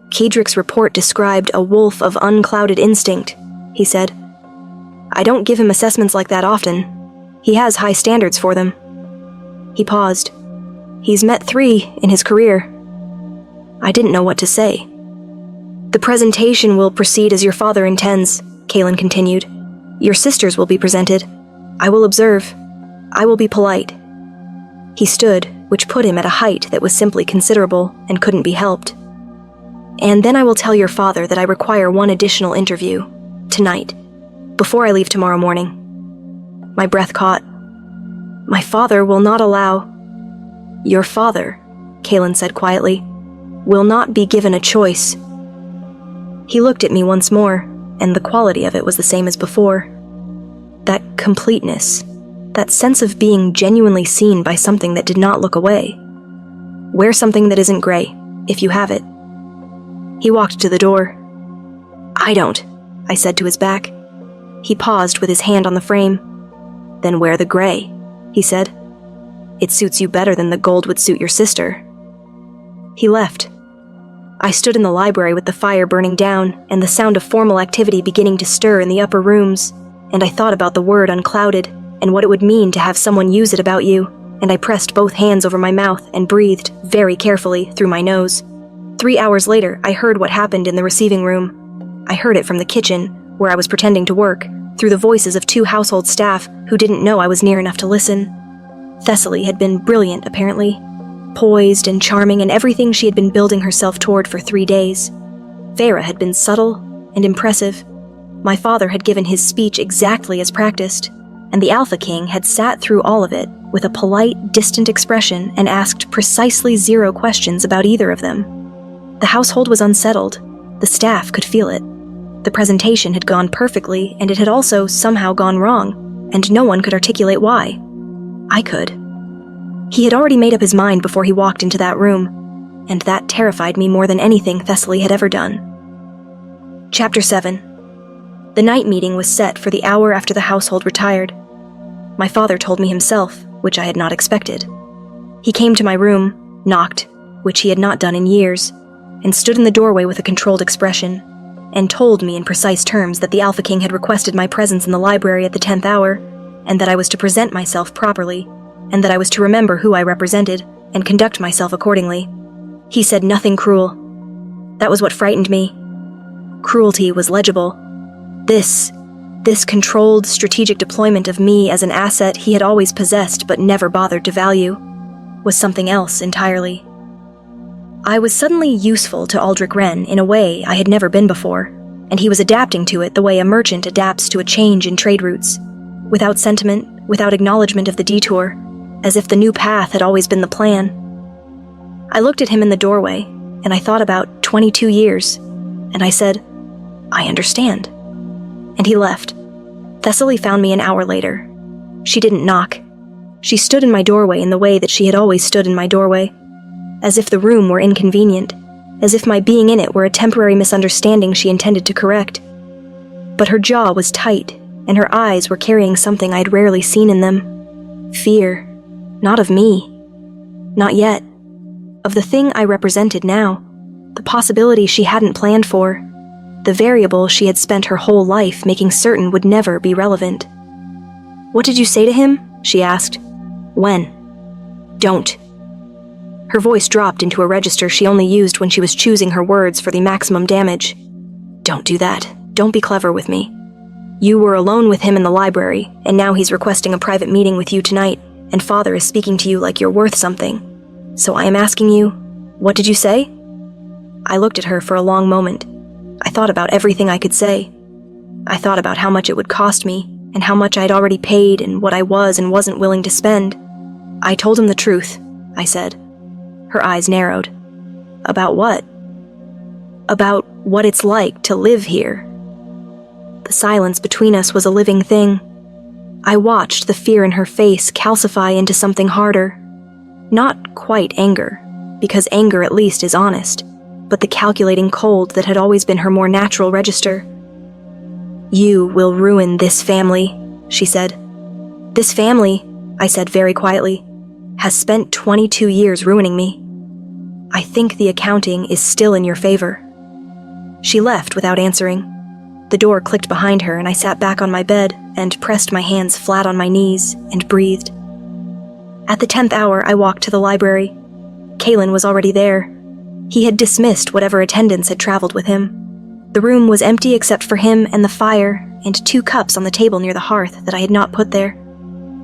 "Kedrick's report described a wolf of unclouded instinct," he said. "I don't give him assessments like that often. He has high standards for them." He paused. "He's met 3 in his career." I didn't know what to say. "The presentation will proceed as your father intends," Kaylin continued. "Your sisters will be presented. I will observe. I will be polite." He stood, which put him at a height that was simply considerable and couldn't be helped. "And then I will tell your father that I require one additional interview, tonight, before I leave tomorrow morning." My breath caught. "My father will not allow—" "Your father," Kaylin said quietly, "will not be given a choice." He looked at me once more, and the quality of it was the same as before. That completeness, that sense of being genuinely seen by something that did not look away. Wear something that isn't gray, if you have it. He walked to the door. "I don't," I said to his back. He paused with his hand on the frame. "Then wear the gray," he said. "It suits you better than the gold would suit your sister." He left. I stood in the library with the fire burning down and the sound of formal activity beginning to stir in the upper rooms, and I thought about the word unclouded and what it would mean to have someone use it about you, and I pressed both hands over my mouth and breathed very carefully through my nose. 3 hours later, I heard what happened in the receiving room. I heard it from the kitchen, where I was pretending to work, through the voices of 2 household staff who didn't know I was near enough to listen. Thessaly had been brilliant, apparently. Poised and charming and everything she had been building herself toward for 3 days. Vera had been subtle and impressive. My father had given his speech exactly as practiced, and the Alpha King had sat through all of it with a polite, distant expression and asked precisely 0 questions about either of them. The household was unsettled. The staff could feel it. The presentation had gone perfectly, and it had also somehow gone wrong, and no one could articulate why. I could. He had already made up his mind before he walked into that room, and that terrified me more than anything Thessaly had ever done. Chapter 7. The night meeting was set for the hour after the household retired. My father told me himself, which I had not expected. He came to my room, knocked, which he had not done in years, and stood in the doorway with a controlled expression, and told me in precise terms that the Alpha King had requested my presence in the library at the 10th hour, and that I was to present myself properly, and that I was to remember who I represented, and conduct myself accordingly. He said nothing cruel. That was what frightened me. Cruelty was legible. This controlled, strategic deployment of me as an asset he had always possessed but never bothered to value, was something else entirely. I was suddenly useful to Aldrich Wren in a way I had never been before, and he was adapting to it the way a merchant adapts to a change in trade routes, without sentiment, without acknowledgement of the detour, as if the new path had always been the plan. I looked at him in the doorway, and I thought about 22 years, and I said, "I understand." And he left. Thessaly found me an hour later. She didn't knock. She stood in my doorway in the way that she had always stood in my doorway, as if the room were inconvenient, as if my being in it were a temporary misunderstanding she intended to correct. But her jaw was tight, and her eyes were carrying something I had rarely seen in them. Fear. Not of me. Not yet. Of the thing I represented now. The possibility she hadn't planned for. The variable she had spent her whole life making certain would never be relevant. "What did you say to him?" she asked. "When?" "Don't." Her voice dropped into a register she only used when she was choosing her words for the maximum damage. "Don't do that. Don't be clever with me. You were alone with him in the library, and now he's requesting a private meeting with you tonight, and Father is speaking to you like you're worth something. So I am asking you, what did you say?" I looked at her for a long moment. I thought about everything I could say. I thought about how much it would cost me, and how much I'd already paid, and what I was and wasn't willing to spend. "I told him the truth," I said. Her eyes narrowed. "About what?" "About what it's like to live here." The silence between us was a living thing. I watched the fear in her face calcify into something harder. Not quite anger, because anger at least is honest, but the calculating cold that had always been her more natural register. "You will ruin this family," she said. "This family," I said very quietly, "has spent 22 years ruining me. I think the accounting is still in your favor." She left without answering. The door clicked behind her, and I sat back on my bed and pressed my hands flat on my knees and breathed. At the 10th hour, I walked to the library. Kalen was already there. He had dismissed whatever attendants had traveled with him. The room was empty except for him and the fire and 2 cups on the table near the hearth that I had not put there.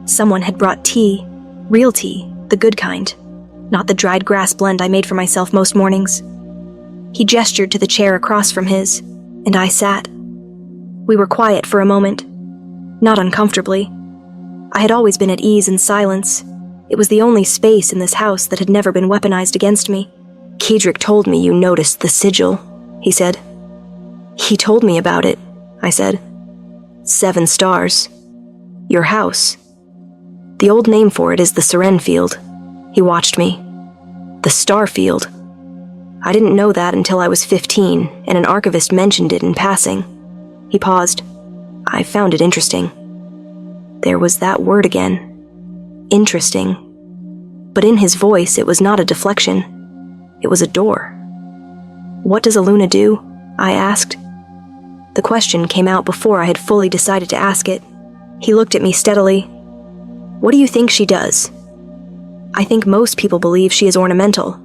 Someone had brought tea, real tea, the good kind, not the dried grass blend I made for myself most mornings. He gestured to the chair across from his, and I sat. We were quiet for a moment, not uncomfortably. I had always been at ease in silence. It was the only space in this house that had never been weaponized against me. "Kedrick told me you noticed the sigil," he said. "He told me about it," I said. 7 stars. Your house. The old name for it is the Seren Field." He watched me. "The Star Field. I didn't know that until I was 15, and an archivist mentioned it in passing." He paused. "I found it interesting." There was that word again. Interesting. But in his voice, it was not a deflection. It was a door. "What does Aluna do?" I asked. The question came out before I had fully decided to ask it. He looked at me steadily. "What do you think she does?" "I think most people believe she is ornamental,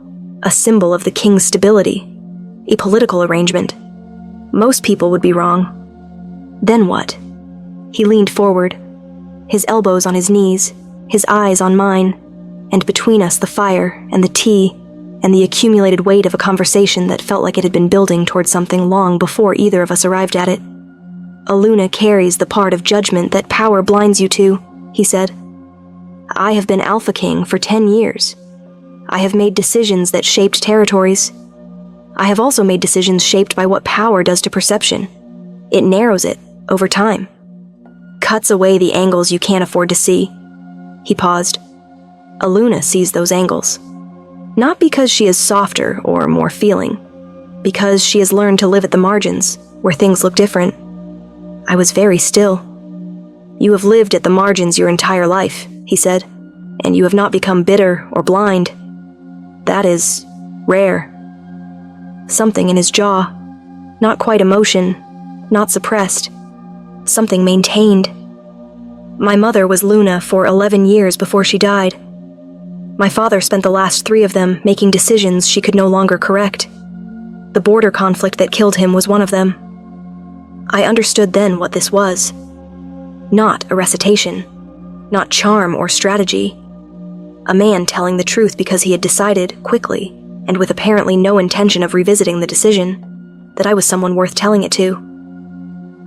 a symbol of the king's stability, a political arrangement. Most people would be wrong." "Then what?" He leaned forward, his elbows on his knees, his eyes on mine, and between us the fire and the tea and the accumulated weight of a conversation that felt like it had been building toward something long before either of us arrived at it. "Aluna carries the part of judgment that power blinds you to," he said. "I have been Alpha King for 10 years. I have made decisions that shaped territories. I have also made decisions shaped by what power does to perception. It narrows it, over time. Cuts away the angles you can't afford to see." He paused. "Aluna sees those angles. Not because she is softer or more feeling, because she has learned to live at the margins, where things look different." I was very still. "You have lived at the margins your entire life," he said, "and you have not become bitter or blind. That is rare." Something in his jaw, not quite emotion, not suppressed, something maintained. My mother was Luna for 11 years before she died. My father spent the last 3 of them making decisions she could no longer correct. The border conflict that killed him was one of them. I understood then what this was. Not a recitation, not charm or strategy. A man telling the truth because he had decided, quickly, and with apparently no intention of revisiting the decision, that I was someone worth telling it to.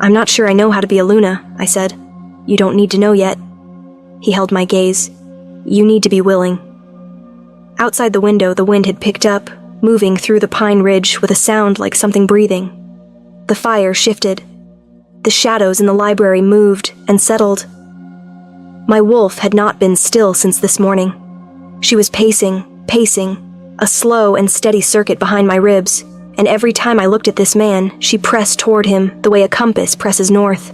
"I'm not sure I know how to be a Luna," I said. "You don't need to know yet." He held my gaze. "You need to be willing." Outside the window, the wind had picked up, moving through the pine ridge with a sound like something breathing. The fire shifted. The shadows in the library moved and settled. My wolf had not been still since this morning. She was pacing, a slow and steady circuit behind my ribs, and every time I looked at this man, she pressed toward him the way a compass presses north.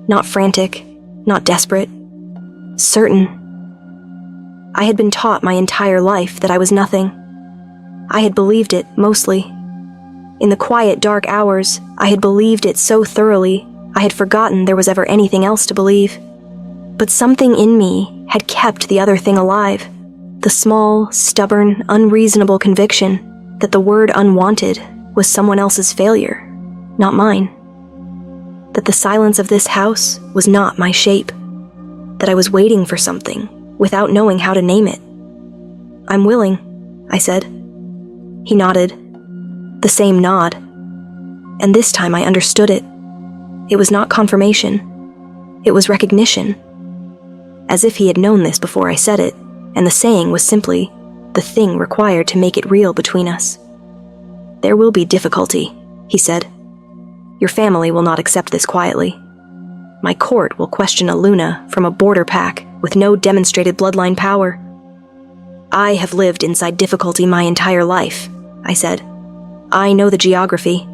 Not frantic, not desperate. Certain. I had been taught my entire life that I was nothing. I had believed it, mostly. In the quiet, dark hours, I had believed it so thoroughly, I had forgotten there was ever anything else to believe. But something in me had kept the other thing alive, the small, stubborn, unreasonable conviction that the word unwanted was someone else's failure, not mine. That the silence of this house was not my shape. That I was waiting for something, without knowing how to name it. "I'm willing," I said. He nodded. The same nod. And this time I understood it. It was not confirmation. It was recognition. As if he had known this before I said it, and the saying was simply the thing required to make it real between us. "There will be difficulty," he said. "Your family will not accept this quietly. My court will question a Luna from a border pack with no demonstrated bloodline power. I have lived inside difficulty my entire life, I said. I know the geography.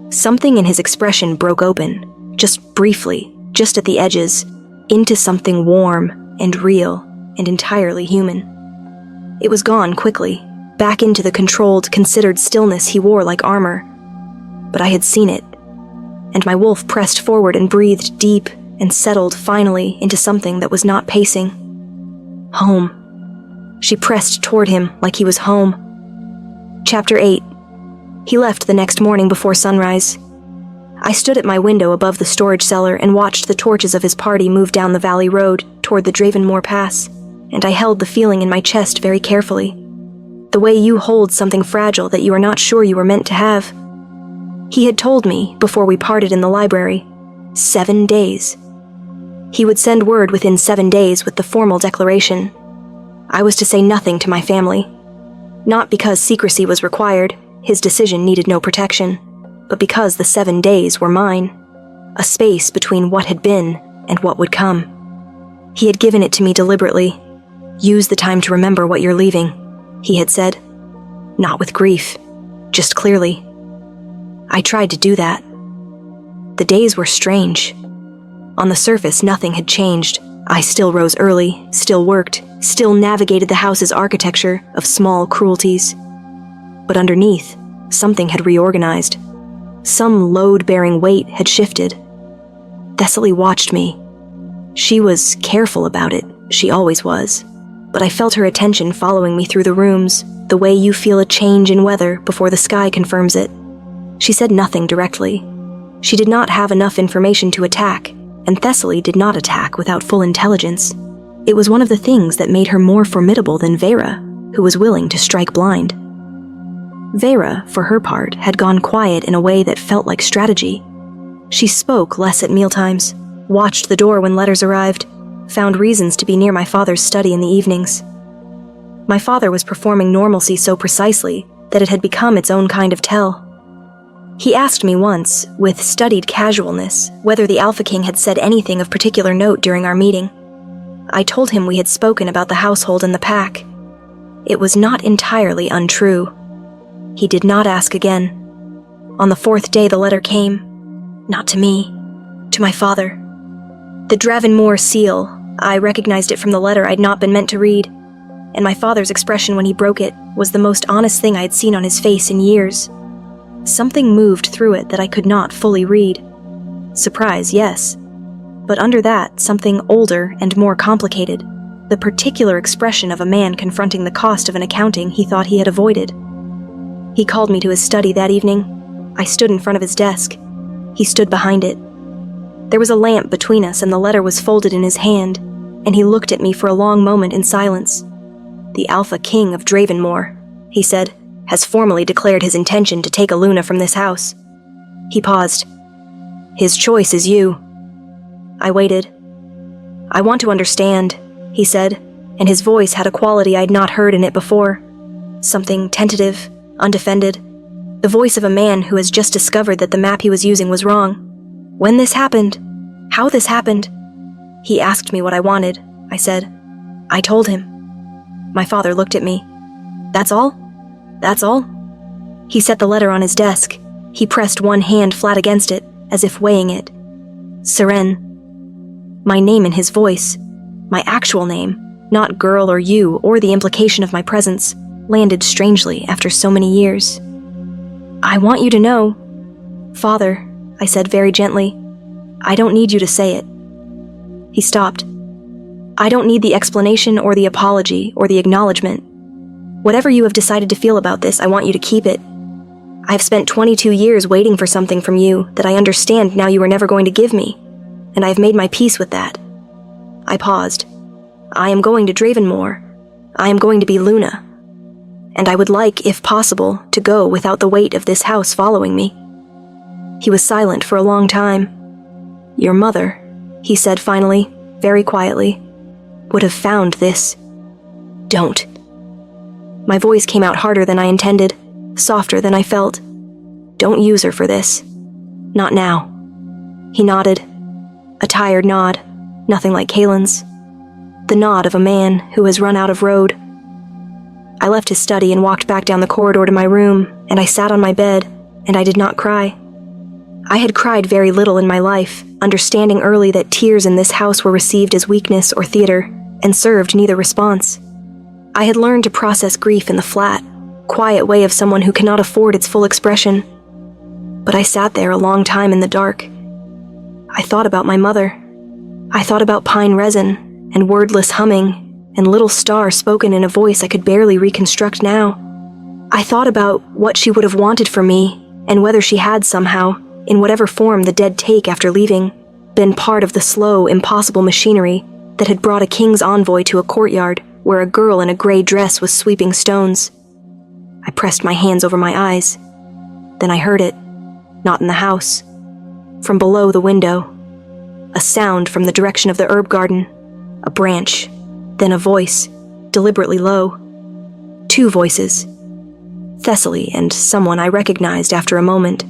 Something in his expression broke open, just briefly, just at the edges, into something warm and real and entirely human. It was gone quickly, back into the controlled, considered stillness he wore like armor. But I had seen it, and my wolf pressed forward and breathed deep and settled finally into something that was not pacing. Home. She pressed toward him like he was home. Chapter 8. He left the next morning before sunrise. I stood at my window above the storage cellar and watched the torches of his party move down the valley road toward the Dravenmoor Pass, and I held the feeling in my chest very carefully. The way you hold something fragile that you are not sure you were meant to have. He had told me, before we parted in the library, 7 days. He would send word within 7 days with the formal declaration. I was to say nothing to my family. Not because secrecy was required, his decision needed no protection, but because the 7 days were mine, a space between what had been and what would come. He had given it to me deliberately. Use the time to remember what you're leaving, he had said. Not with grief, just clearly. I tried to do that. The days were strange. On the surface, nothing had changed. I still rose early, still worked, still navigated the house's architecture of small cruelties. But underneath, something had reorganized. Some load-bearing weight had shifted. Thessaly watched me. She was careful about it, she always was. But I felt her attention following me through the rooms, the way you feel a change in weather before the sky confirms it. She said nothing directly. She did not have enough information to attack, and Thessaly did not attack without full intelligence. It was one of the things that made her more formidable than Vera, who was willing to strike blind. Vera, for her part, had gone quiet in a way that felt like strategy. She spoke less at mealtimes, watched the door when letters arrived, found reasons to be near my father's study in the evenings. My father was performing normalcy so precisely that it had become its own kind of tell. He asked me once, with studied casualness, whether the Alpha King had said anything of particular note during our meeting. I told him we had spoken about the household and the pack. It was not entirely untrue. He did not ask again. On the 4th day the letter came. Not to me. To my father. The Dravenmoor seal. I recognized it from the letter I'd not been meant to read. And my father's expression when he broke it was the most honest thing I had seen on his face in years. Something moved through it that I could not fully read. Surprise, yes. But under that, something older and more complicated. The particular expression of a man confronting the cost of an accounting he thought he had avoided. He called me to his study that evening. I stood in front of his desk. He stood behind it. There was a lamp between us and the letter was folded in his hand, and he looked at me for a long moment in silence. The Alpha King of Dravenmoor, he said, has formally declared his intention to take a Luna from this house. He paused. His choice is you. I waited. I want to understand, he said, and his voice had a quality I'd not heard in it before. Something tentative, undefended. The voice of a man who has just discovered that the map he was using was wrong. When this happened, how this happened. He asked me what I wanted, I said. I told him. My father looked at me. That's all? That's all? He set the letter on his desk. He pressed one hand flat against it, as if weighing it. Seren. My name in his voice, my actual name, not girl or you or the implication of my presence, landed strangely after so many years. I want you to know, Father, I said very gently, I don't need you to say it. He stopped. I don't need the explanation or the apology or the acknowledgement. Whatever you have decided to feel about this, I want you to keep it. I've spent 22 years waiting for something from you that I understand now you are never going to give me, and I have made my peace with that. I paused. I am going to Dravenmoor. I am going to be Luna. And I would like, if possible, to go without the weight of this house following me. He was silent for a long time. Your mother, he said finally, very quietly, would have found this. Don't. My voice came out harder than I intended, softer than I felt. Don't use her for this. Not now. He nodded. A tired nod, nothing like Kalen's. The nod of a man who has run out of road. I left his study and walked back down the corridor to my room, and I sat on my bed, and I did not cry. I had cried very little in my life, understanding early that tears in this house were received as weakness or theater, and served neither response. I had learned to process grief in the flat, quiet way of someone who cannot afford its full expression. But I sat there a long time in the dark. I thought about my mother. I thought about pine resin, and wordless humming, and little star spoken in a voice I could barely reconstruct now. I thought about what she would have wanted from me, and whether she had somehow, in whatever form the dead take after leaving, been part of the slow, impossible machinery that had brought a king's envoy to a courtyard where a girl in a gray dress was sweeping stones. I pressed my hands over my eyes. Then I heard it, not in the house. From below the window. A sound from the direction of the herb garden. A branch. Then a voice, deliberately low. Two voices. Thessaly and someone I recognized after a moment.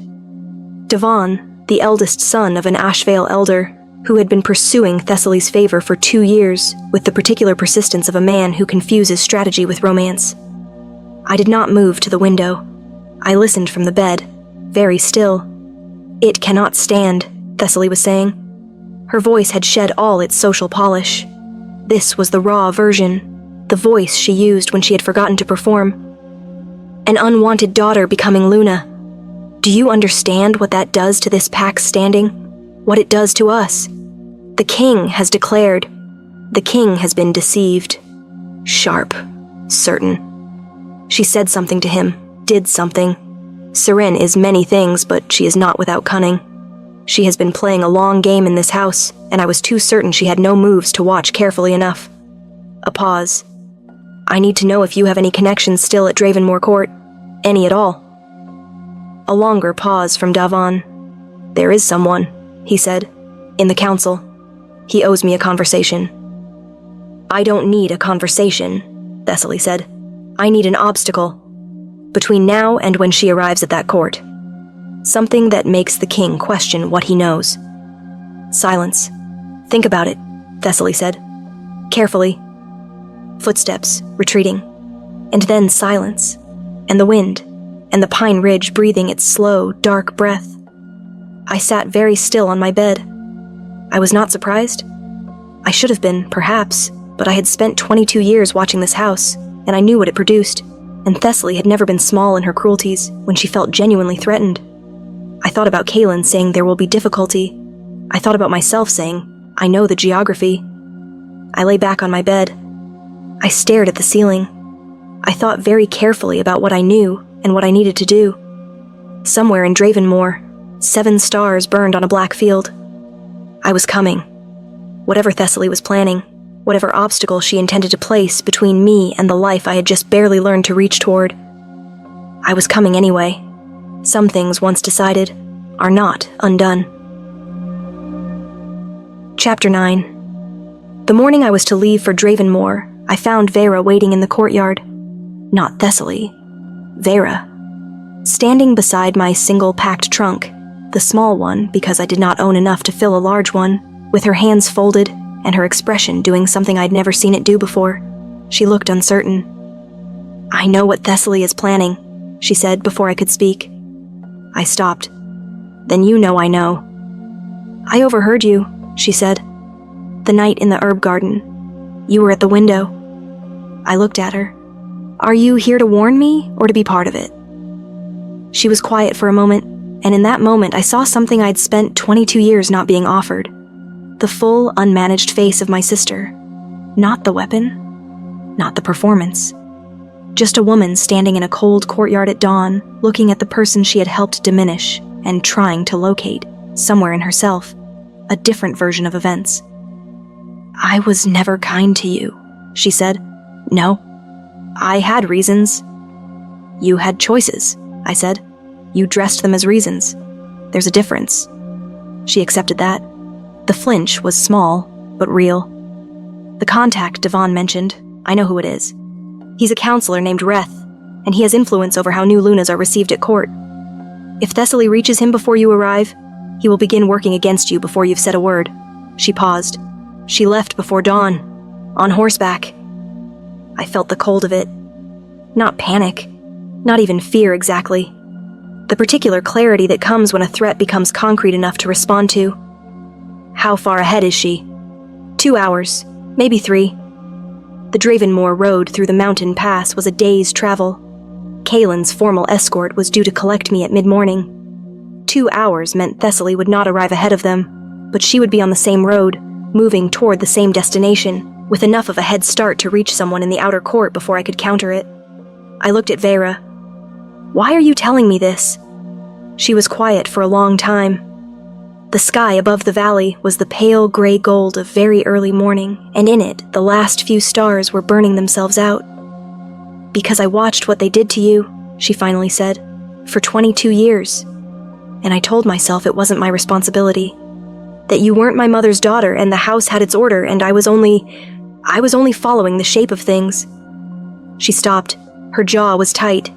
Devon, the eldest son of an Ashvale elder, who had been pursuing Thessaly's favor for 2 years with the particular persistence of a man who confuses strategy with romance. I did not move to the window. I listened from the bed, very still. "It cannot stand," Thessaly was saying. Her voice had shed all its social polish. This was the raw version, the voice she used when she had forgotten to perform. An unwanted daughter becoming Luna. Do you understand what that does to this pack's standing? What it does to us? The king has declared. The king has been deceived. Sharp. Certain. She said something to him, did something. Seren is many things, but she is not without cunning. She has been playing a long game in this house, and I was too certain she had no moves to watch carefully enough. A pause. I need to know if you have any connections still at Dravenmore Court. Any at all. A longer pause from Davon. There is someone, he said, in the council. He owes me a conversation. I don't need a conversation, Thessaly said. I need an obstacle. Between now and when she arrives at that court. Something that makes the king question what he knows. Silence. Think about it, Thessaly said. Carefully. Footsteps, retreating. And then silence. And the wind. And the pine ridge breathing its slow, dark breath. I sat very still on my bed. I was not surprised. I should have been, perhaps, but I had spent 22 years watching this house, and I knew what it produced, and Thessaly had never been small in her cruelties when she felt genuinely threatened. I thought about Kalen saying there will be difficulty. I thought about myself saying, I know the geography. I lay back on my bed. I stared at the ceiling. I thought very carefully about what I knew and what I needed to do. Somewhere in Dravenmore, 7 stars burned on a black field. I was coming. Whatever Thessaly was planning, whatever obstacle she intended to place between me and the life I had just barely learned to reach toward. I was coming anyway. Some things, once decided, are not undone. Chapter 9. The morning I was to leave for Dravenmore, I found Vera waiting in the courtyard. Not Thessaly. Vera. Standing beside my single-packed trunk, the small one because I did not own enough to fill a large one, with her hands folded and her expression doing something I'd never seen it do before. She looked uncertain. I know what Thessaly is planning, she said before I could speak. I stopped. Then you know I know. I overheard you, she said. The night in the herb garden. You were at the window. I looked at her. Are you here to warn me or to be part of it? She was quiet for a moment, and in that moment I saw something I'd spent 22 years not being offered. The full, unmanaged face of my sister. Not the weapon. Not the performance. Just a woman standing in a cold courtyard at dawn, looking at the person she had helped diminish and trying to locate, somewhere in herself, a different version of events. I was never kind to you, she said. No. I had reasons. You had choices, I said. You dressed them as reasons. There's a difference. She accepted that. The flinch was small, but real. The contact Devon mentioned, I know who it is. He's a counselor named Reth, and he has influence over how new Lunas are received at court. If Thessaly reaches him before you arrive, he will begin working against you before you've said a word. She paused. She left before dawn, on horseback. I felt the cold of it. Not panic, not even fear exactly. The particular clarity that comes when a threat becomes concrete enough to respond to. How far ahead is she? 2 hours, maybe 3. The Dravenmoor road through the mountain pass was a day's travel. Kaylin's formal escort was due to collect me at mid-morning. 2 hours meant Thessaly would not arrive ahead of them, but she would be on the same road, moving toward the same destination, with enough of a head start to reach someone in the outer court before I could counter it. I looked at Vera. "Why are you telling me this?" She was quiet for a long time. The sky above the valley was the pale gray gold of very early morning, and in it, the last few stars were burning themselves out. "Because I watched what they did to you," she finally said, "for 22 years. And I told myself it wasn't my responsibility. That you weren't my mother's daughter, and the house had its order, and I was only following the shape of things." She stopped. Her jaw was tight.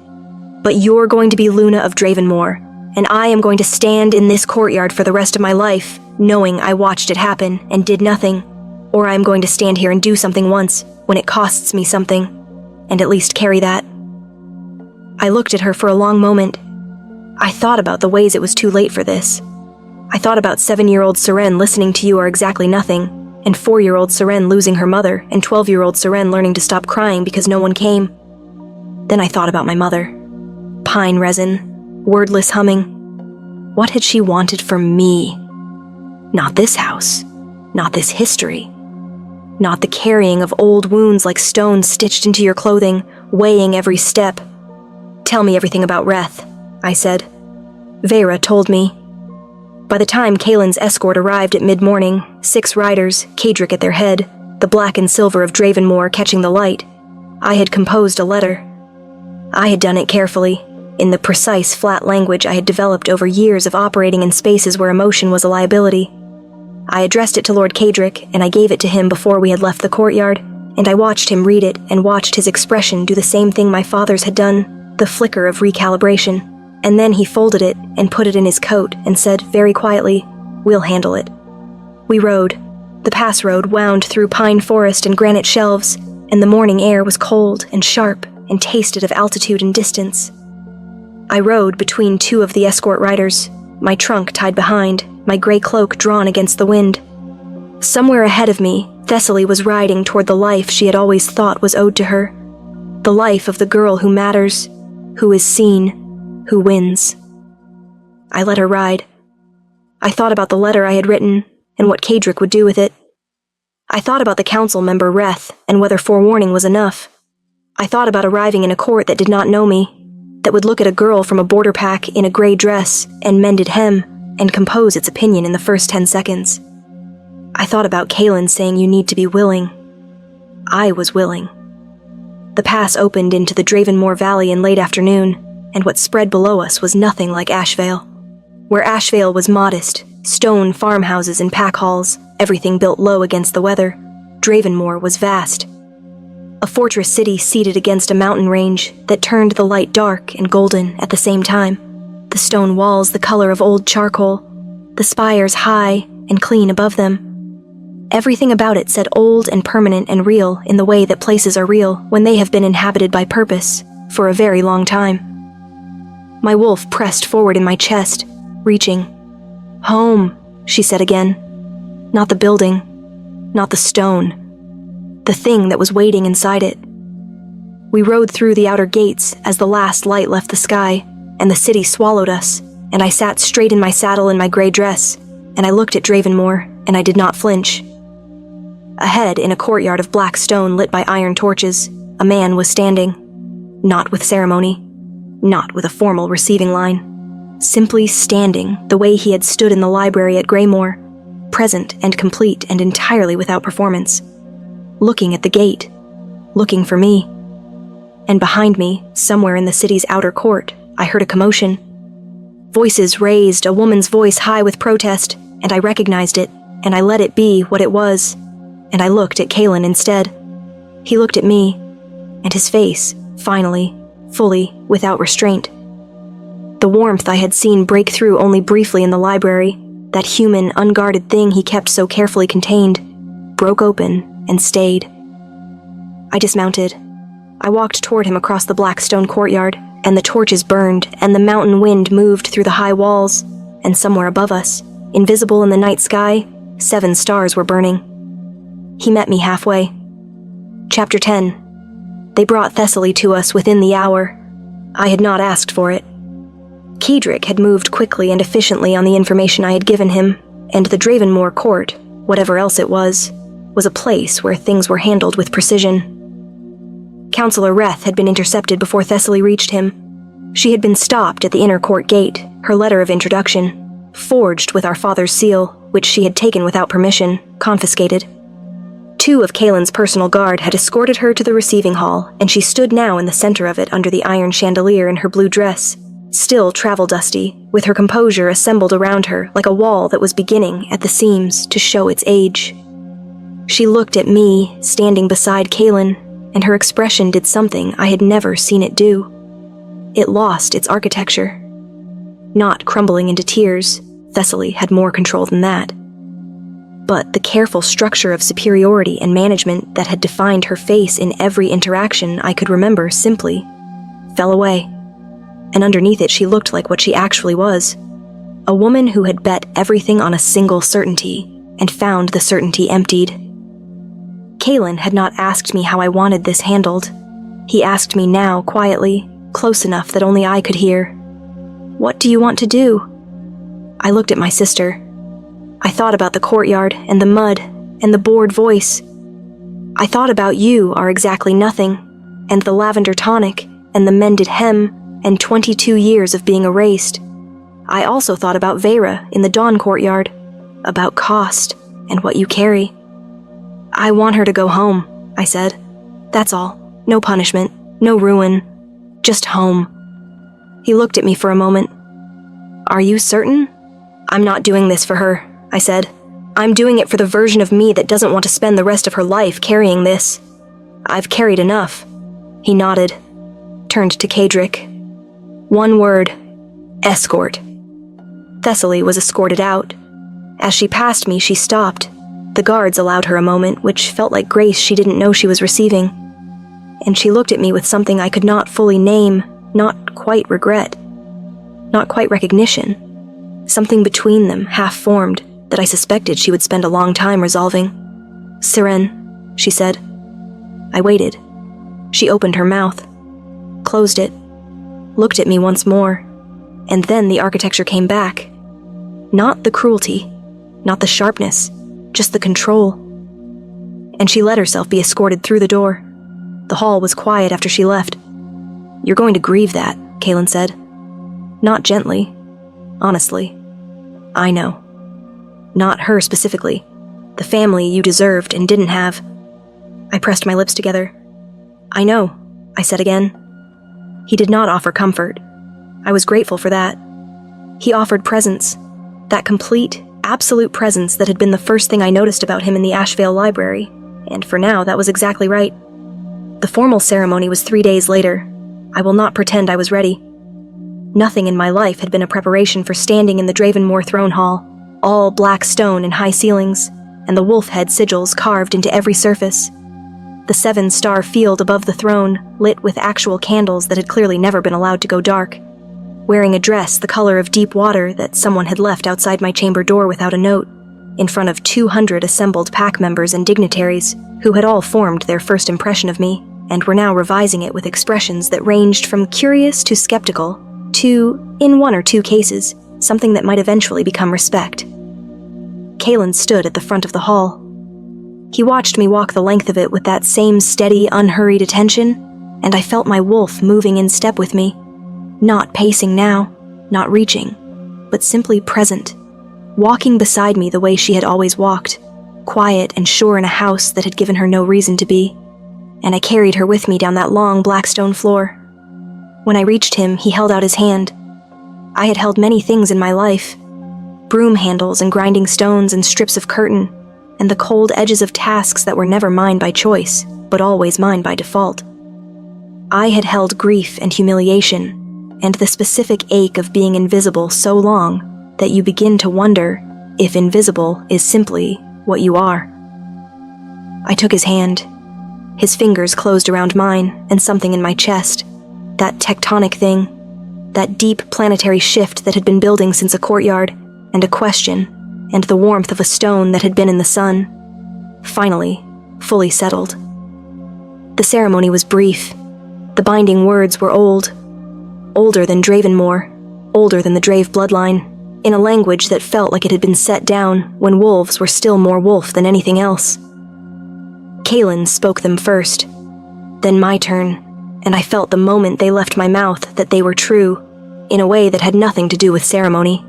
"But you're going to be Luna of Dravenmoor, and I am going to stand in this courtyard for the rest of my life, knowing I watched it happen and did nothing. Or I'm going to stand here and do something once, when it costs me something, and at least carry that." I looked at her for a long moment. I thought about the ways it was too late for this. I thought about 7-year-old Seren listening to you or exactly nothing, and 4-year-old Seren losing her mother, and 12-year-old Seren learning to stop crying because no one came. Then I thought about my mother. Pine resin, wordless humming. What had she wanted from me? Not this house. Not this history. Not the carrying of old wounds like stones stitched into your clothing, weighing every step. "Tell me everything about Reth," I said. Vera told me. By the time Kaylin's escort arrived at mid-morning, 6 riders, Kadric at their head, the black and silver of Dravenmoor catching the light, I had composed a letter. I had done it carefully, in the precise, flat language I had developed over years of operating in spaces where emotion was a liability. I addressed it to Lord Kadric, and I gave it to him before we had left the courtyard, and I watched him read it and watched his expression do the same thing my father's had done, the flicker of recalibration. And then he folded it and put it in his coat and said very quietly, "We'll handle it." We rode. The pass road wound through pine forest and granite shelves, and the morning air was cold and sharp and tasted of altitude and distance. I rode between 2 of the escort riders, my trunk tied behind, my gray cloak drawn against the wind. Somewhere ahead of me, Thessaly was riding toward the life she had always thought was owed to her. The life of the girl who matters, who is seen, who wins. I let her ride. I thought about the letter I had written and what Kadric would do with it. I thought about the council member Reth and whether forewarning was enough. I thought about arriving in a court that did not know me, that would look at a girl from a border pack in a gray dress and mended hem and compose its opinion in the first 10 seconds. I thought about Kaylin saying you need to be willing. I was willing. The pass opened into the Dravenmoor Valley in late afternoon, and what spread below us was nothing like Ashvale. Where Ashvale was modest, stone farmhouses and pack halls, everything built low against the weather, Dravenmoor was vast. A fortress city seated against a mountain range that turned the light dark and golden at the same time, the stone walls the color of old charcoal, the spires high and clean above them. Everything about it said old and permanent and real in the way that places are real when they have been inhabited by purpose for a very long time. My wolf pressed forward in my chest, reaching. "Home," she said again. Not the building, not the stone. The thing that was waiting inside it. We rode through the outer gates as the last light left the sky, and the city swallowed us, and I sat straight in my saddle in my gray dress, and I looked at Dravenmoor, and I did not flinch. Ahead, in a courtyard of black stone lit by iron torches, a man was standing. Not with ceremony. Not with a formal receiving line. Simply standing the way he had stood in the library at Greymoor, present and complete and entirely without performance. Looking at the gate. Looking for me. And behind me, somewhere in the city's outer court, I heard a commotion. Voices raised, a woman's voice high with protest, and I recognized it, and I let it be what it was, and I looked at Kaylin instead. He looked at me, and his face, finally, fully, without restraint. The warmth I had seen break through only briefly in the library, that human, unguarded thing he kept so carefully contained, broke open and stayed. I dismounted. I walked toward him across the black stone courtyard, and the torches burned, and the mountain wind moved through the high walls, and somewhere above us, invisible in the night sky, 7 stars were burning. He met me halfway. Chapter 10. They brought Thessaly to us within the hour. I had not asked for it. Kedrick had moved quickly and efficiently on the information I had given him, and the Dravenmore court, whatever else it was a place where things were handled with precision. Counselor Reth had been intercepted before Thessaly reached him. She had been stopped at the inner court gate, her letter of introduction, forged with our father's seal, which she had taken without permission, confiscated. 2 of Kaelin's personal guard had escorted her to the receiving hall, and she stood now in the center of it under the iron chandelier in her blue dress, still travel-dusty, with her composure assembled around her like a wall that was beginning, at the seams, to show its age. She looked at me, standing beside Kaelin, and her expression did something I had never seen it do. It lost its architecture. Not crumbling into tears, Thessaly had more control than that. But the careful structure of superiority and management that had defined her face in every interaction I could remember simply fell away. And underneath it she looked like what she actually was, a woman who had bet everything on a single certainty and found the certainty emptied. Kaelin had not asked me how I wanted this handled. He asked me now, quietly, close enough that only I could hear. "What do you want to do?" I looked at my sister. I thought about the courtyard and the mud and the bored voice. I thought about you are exactly nothing, and the lavender tonic and the mended hem and 22 years of being erased. I also thought about Vera in the Dawn courtyard, about cost and what you carry. "I want her to go home," I said. "That's all. No punishment, no ruin. Just home." He looked at me for a moment. "Are you certain?" "I'm not doing this for her," I said. "I'm doing it for the version of me that doesn't want to spend the rest of her life carrying this. I've carried enough." He nodded, turned to Kedrick. "One word. Escort." Thessaly was escorted out. As she passed me, she stopped. The guards allowed her a moment, which felt like grace she didn't know she was receiving. And she looked at me with something I could not fully name, not quite regret, not quite recognition. Something between them, half-formed, that I suspected she would spend a long time resolving. "Siren," she said. I waited. She opened her mouth, closed it, looked at me once more, and then the architecture came back. Not the cruelty, not the sharpness, just the control. And she let herself be escorted through the door. The hall was quiet after she left. "You're going to grieve that," Kaelin said. Not gently, honestly. I know. Not her specifically. The family you deserved and didn't have. I pressed my lips together. "I know," I said again. He did not offer comfort. I was grateful for that. He offered presence. That complete, absolute presence that had been the first thing I noticed about him in the Ashvale library, and for now that was exactly right. The formal ceremony was 3 days later. I will not pretend I was ready. Nothing in my life had been a preparation for standing in the Dravenmore throne hall, all black stone and high ceilings, and the wolf head sigils carved into every surface. The 7-star field above the throne, lit with actual candles that had clearly never been allowed to go dark. Wearing a dress the color of deep water that someone had left outside my chamber door without a note, in front of 200 assembled pack members and dignitaries who had all formed their first impression of me and were now revising it with expressions that ranged from curious to skeptical to, in 1 or 2 cases, something that might eventually become respect. Kaelin stood at the front of the hall. He watched me walk the length of it with that same steady, unhurried attention, and I felt my wolf moving in step with me, not pacing now, not reaching, but simply present, walking beside me the way she had always walked, quiet and sure in a house that had given her no reason to be, and I carried her with me down that long black stone floor. When I reached him, he held out his hand. I had held many things in my life, broom handles and grinding stones and strips of curtain, and the cold edges of tasks that were never mine by choice, but always mine by default. I had held grief and humiliation, and the specific ache of being invisible so long that you begin to wonder, if invisible is simply what you are. I took his hand. His fingers closed around mine, and something in my chest, that tectonic thing, that deep planetary shift that had been building since a courtyard, and a question, and the warmth of a stone that had been in the sun, finally, fully settled. The ceremony was brief. The binding words were old. Older than Dravenmore, older than the Drave bloodline, in a language that felt like it had been set down when wolves were still more wolf than anything else. Kaelin spoke them first, then my turn, and I felt the moment they left my mouth that they were true, in a way that had nothing to do with ceremony,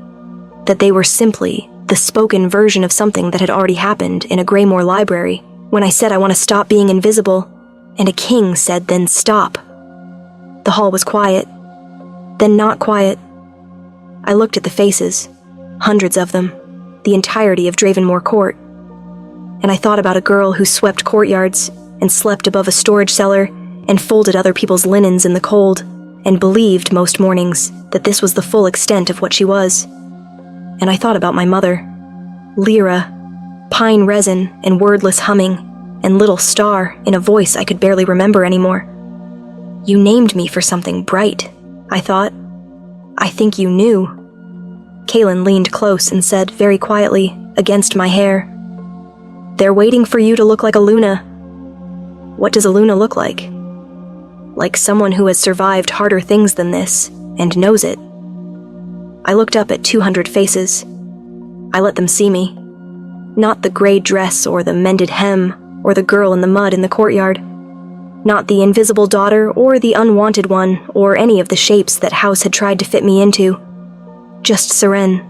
that they were simply the spoken version of something that had already happened in a Greymore library when I said I want to stop being invisible, and a king said then stop. The hall was quiet, then not quiet. I looked at the faces, hundreds of them, the entirety of Dravenmore Court, and I thought about a girl who swept courtyards and slept above a storage cellar and folded other people's linens in the cold and believed most mornings that this was the full extent of what she was. And I thought about my mother, Lyra, pine resin and wordless humming, and little star in a voice I could barely remember anymore. You named me for something bright, I thought. I think you knew. Kaelin leaned close and said very quietly, against my hair, "They're waiting for you to look like a Luna." What does a Luna look like? Like someone who has survived harder things than this, and knows it. I looked up at 200 faces. I let them see me. Not the gray dress or the mended hem, or the girl in the mud in the courtyard. Not the invisible daughter or the unwanted one, or any of the shapes that House had tried to fit me into. Just Seren.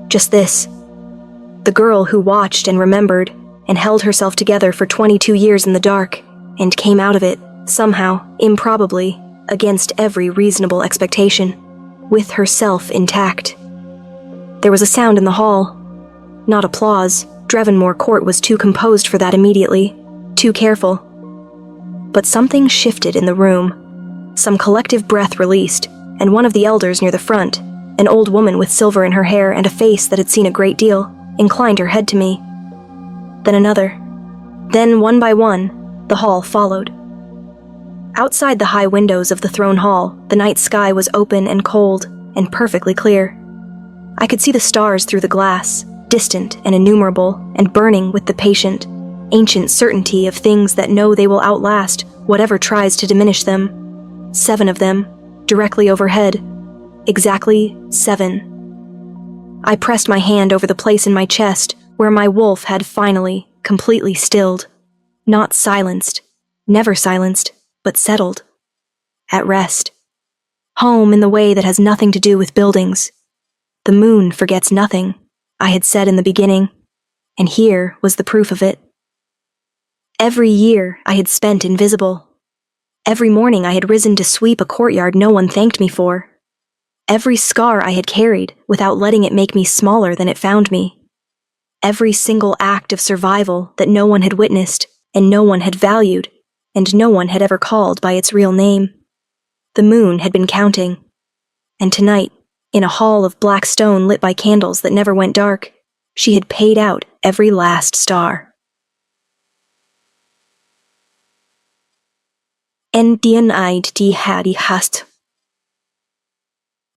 Just this. The girl who watched and remembered, and held herself together for 22 years in the dark, and came out of it, somehow, improbably, against every reasonable expectation, with herself intact. There was a sound in the hall. Not applause. Dravenmore Court was too composed for that immediately, too careful. But something shifted in the room. Some collective breath released, and one of the elders near the front, an old woman with silver in her hair and a face that had seen a great deal, inclined her head to me. Then another. Then, one by one, the hall followed. Outside the high windows of the throne hall, the night sky was open and cold, and perfectly clear. I could see the stars through the glass, distant and innumerable, and burning with the patient, ancient certainty of things that know they will outlast whatever tries to diminish them. 7 of them, directly overhead. Exactly 7. I pressed my hand over the place in my chest where my wolf had finally, completely stilled. Not silenced, never silenced, but settled. At rest. Home in the way that has nothing to do with buildings. The moon forgets nothing, I had said in the beginning, and here was the proof of it. Every year I had spent invisible. Every morning I had risen to sweep a courtyard no one thanked me for. Every scar I had carried without letting it make me smaller than it found me. Every single act of survival that no one had witnessed, and no one had valued, and no one had ever called by its real name. The moon had been counting. And tonight, in a hall of black stone lit by candles that never went dark, she had paid out every last star. En dien eid die Harry hast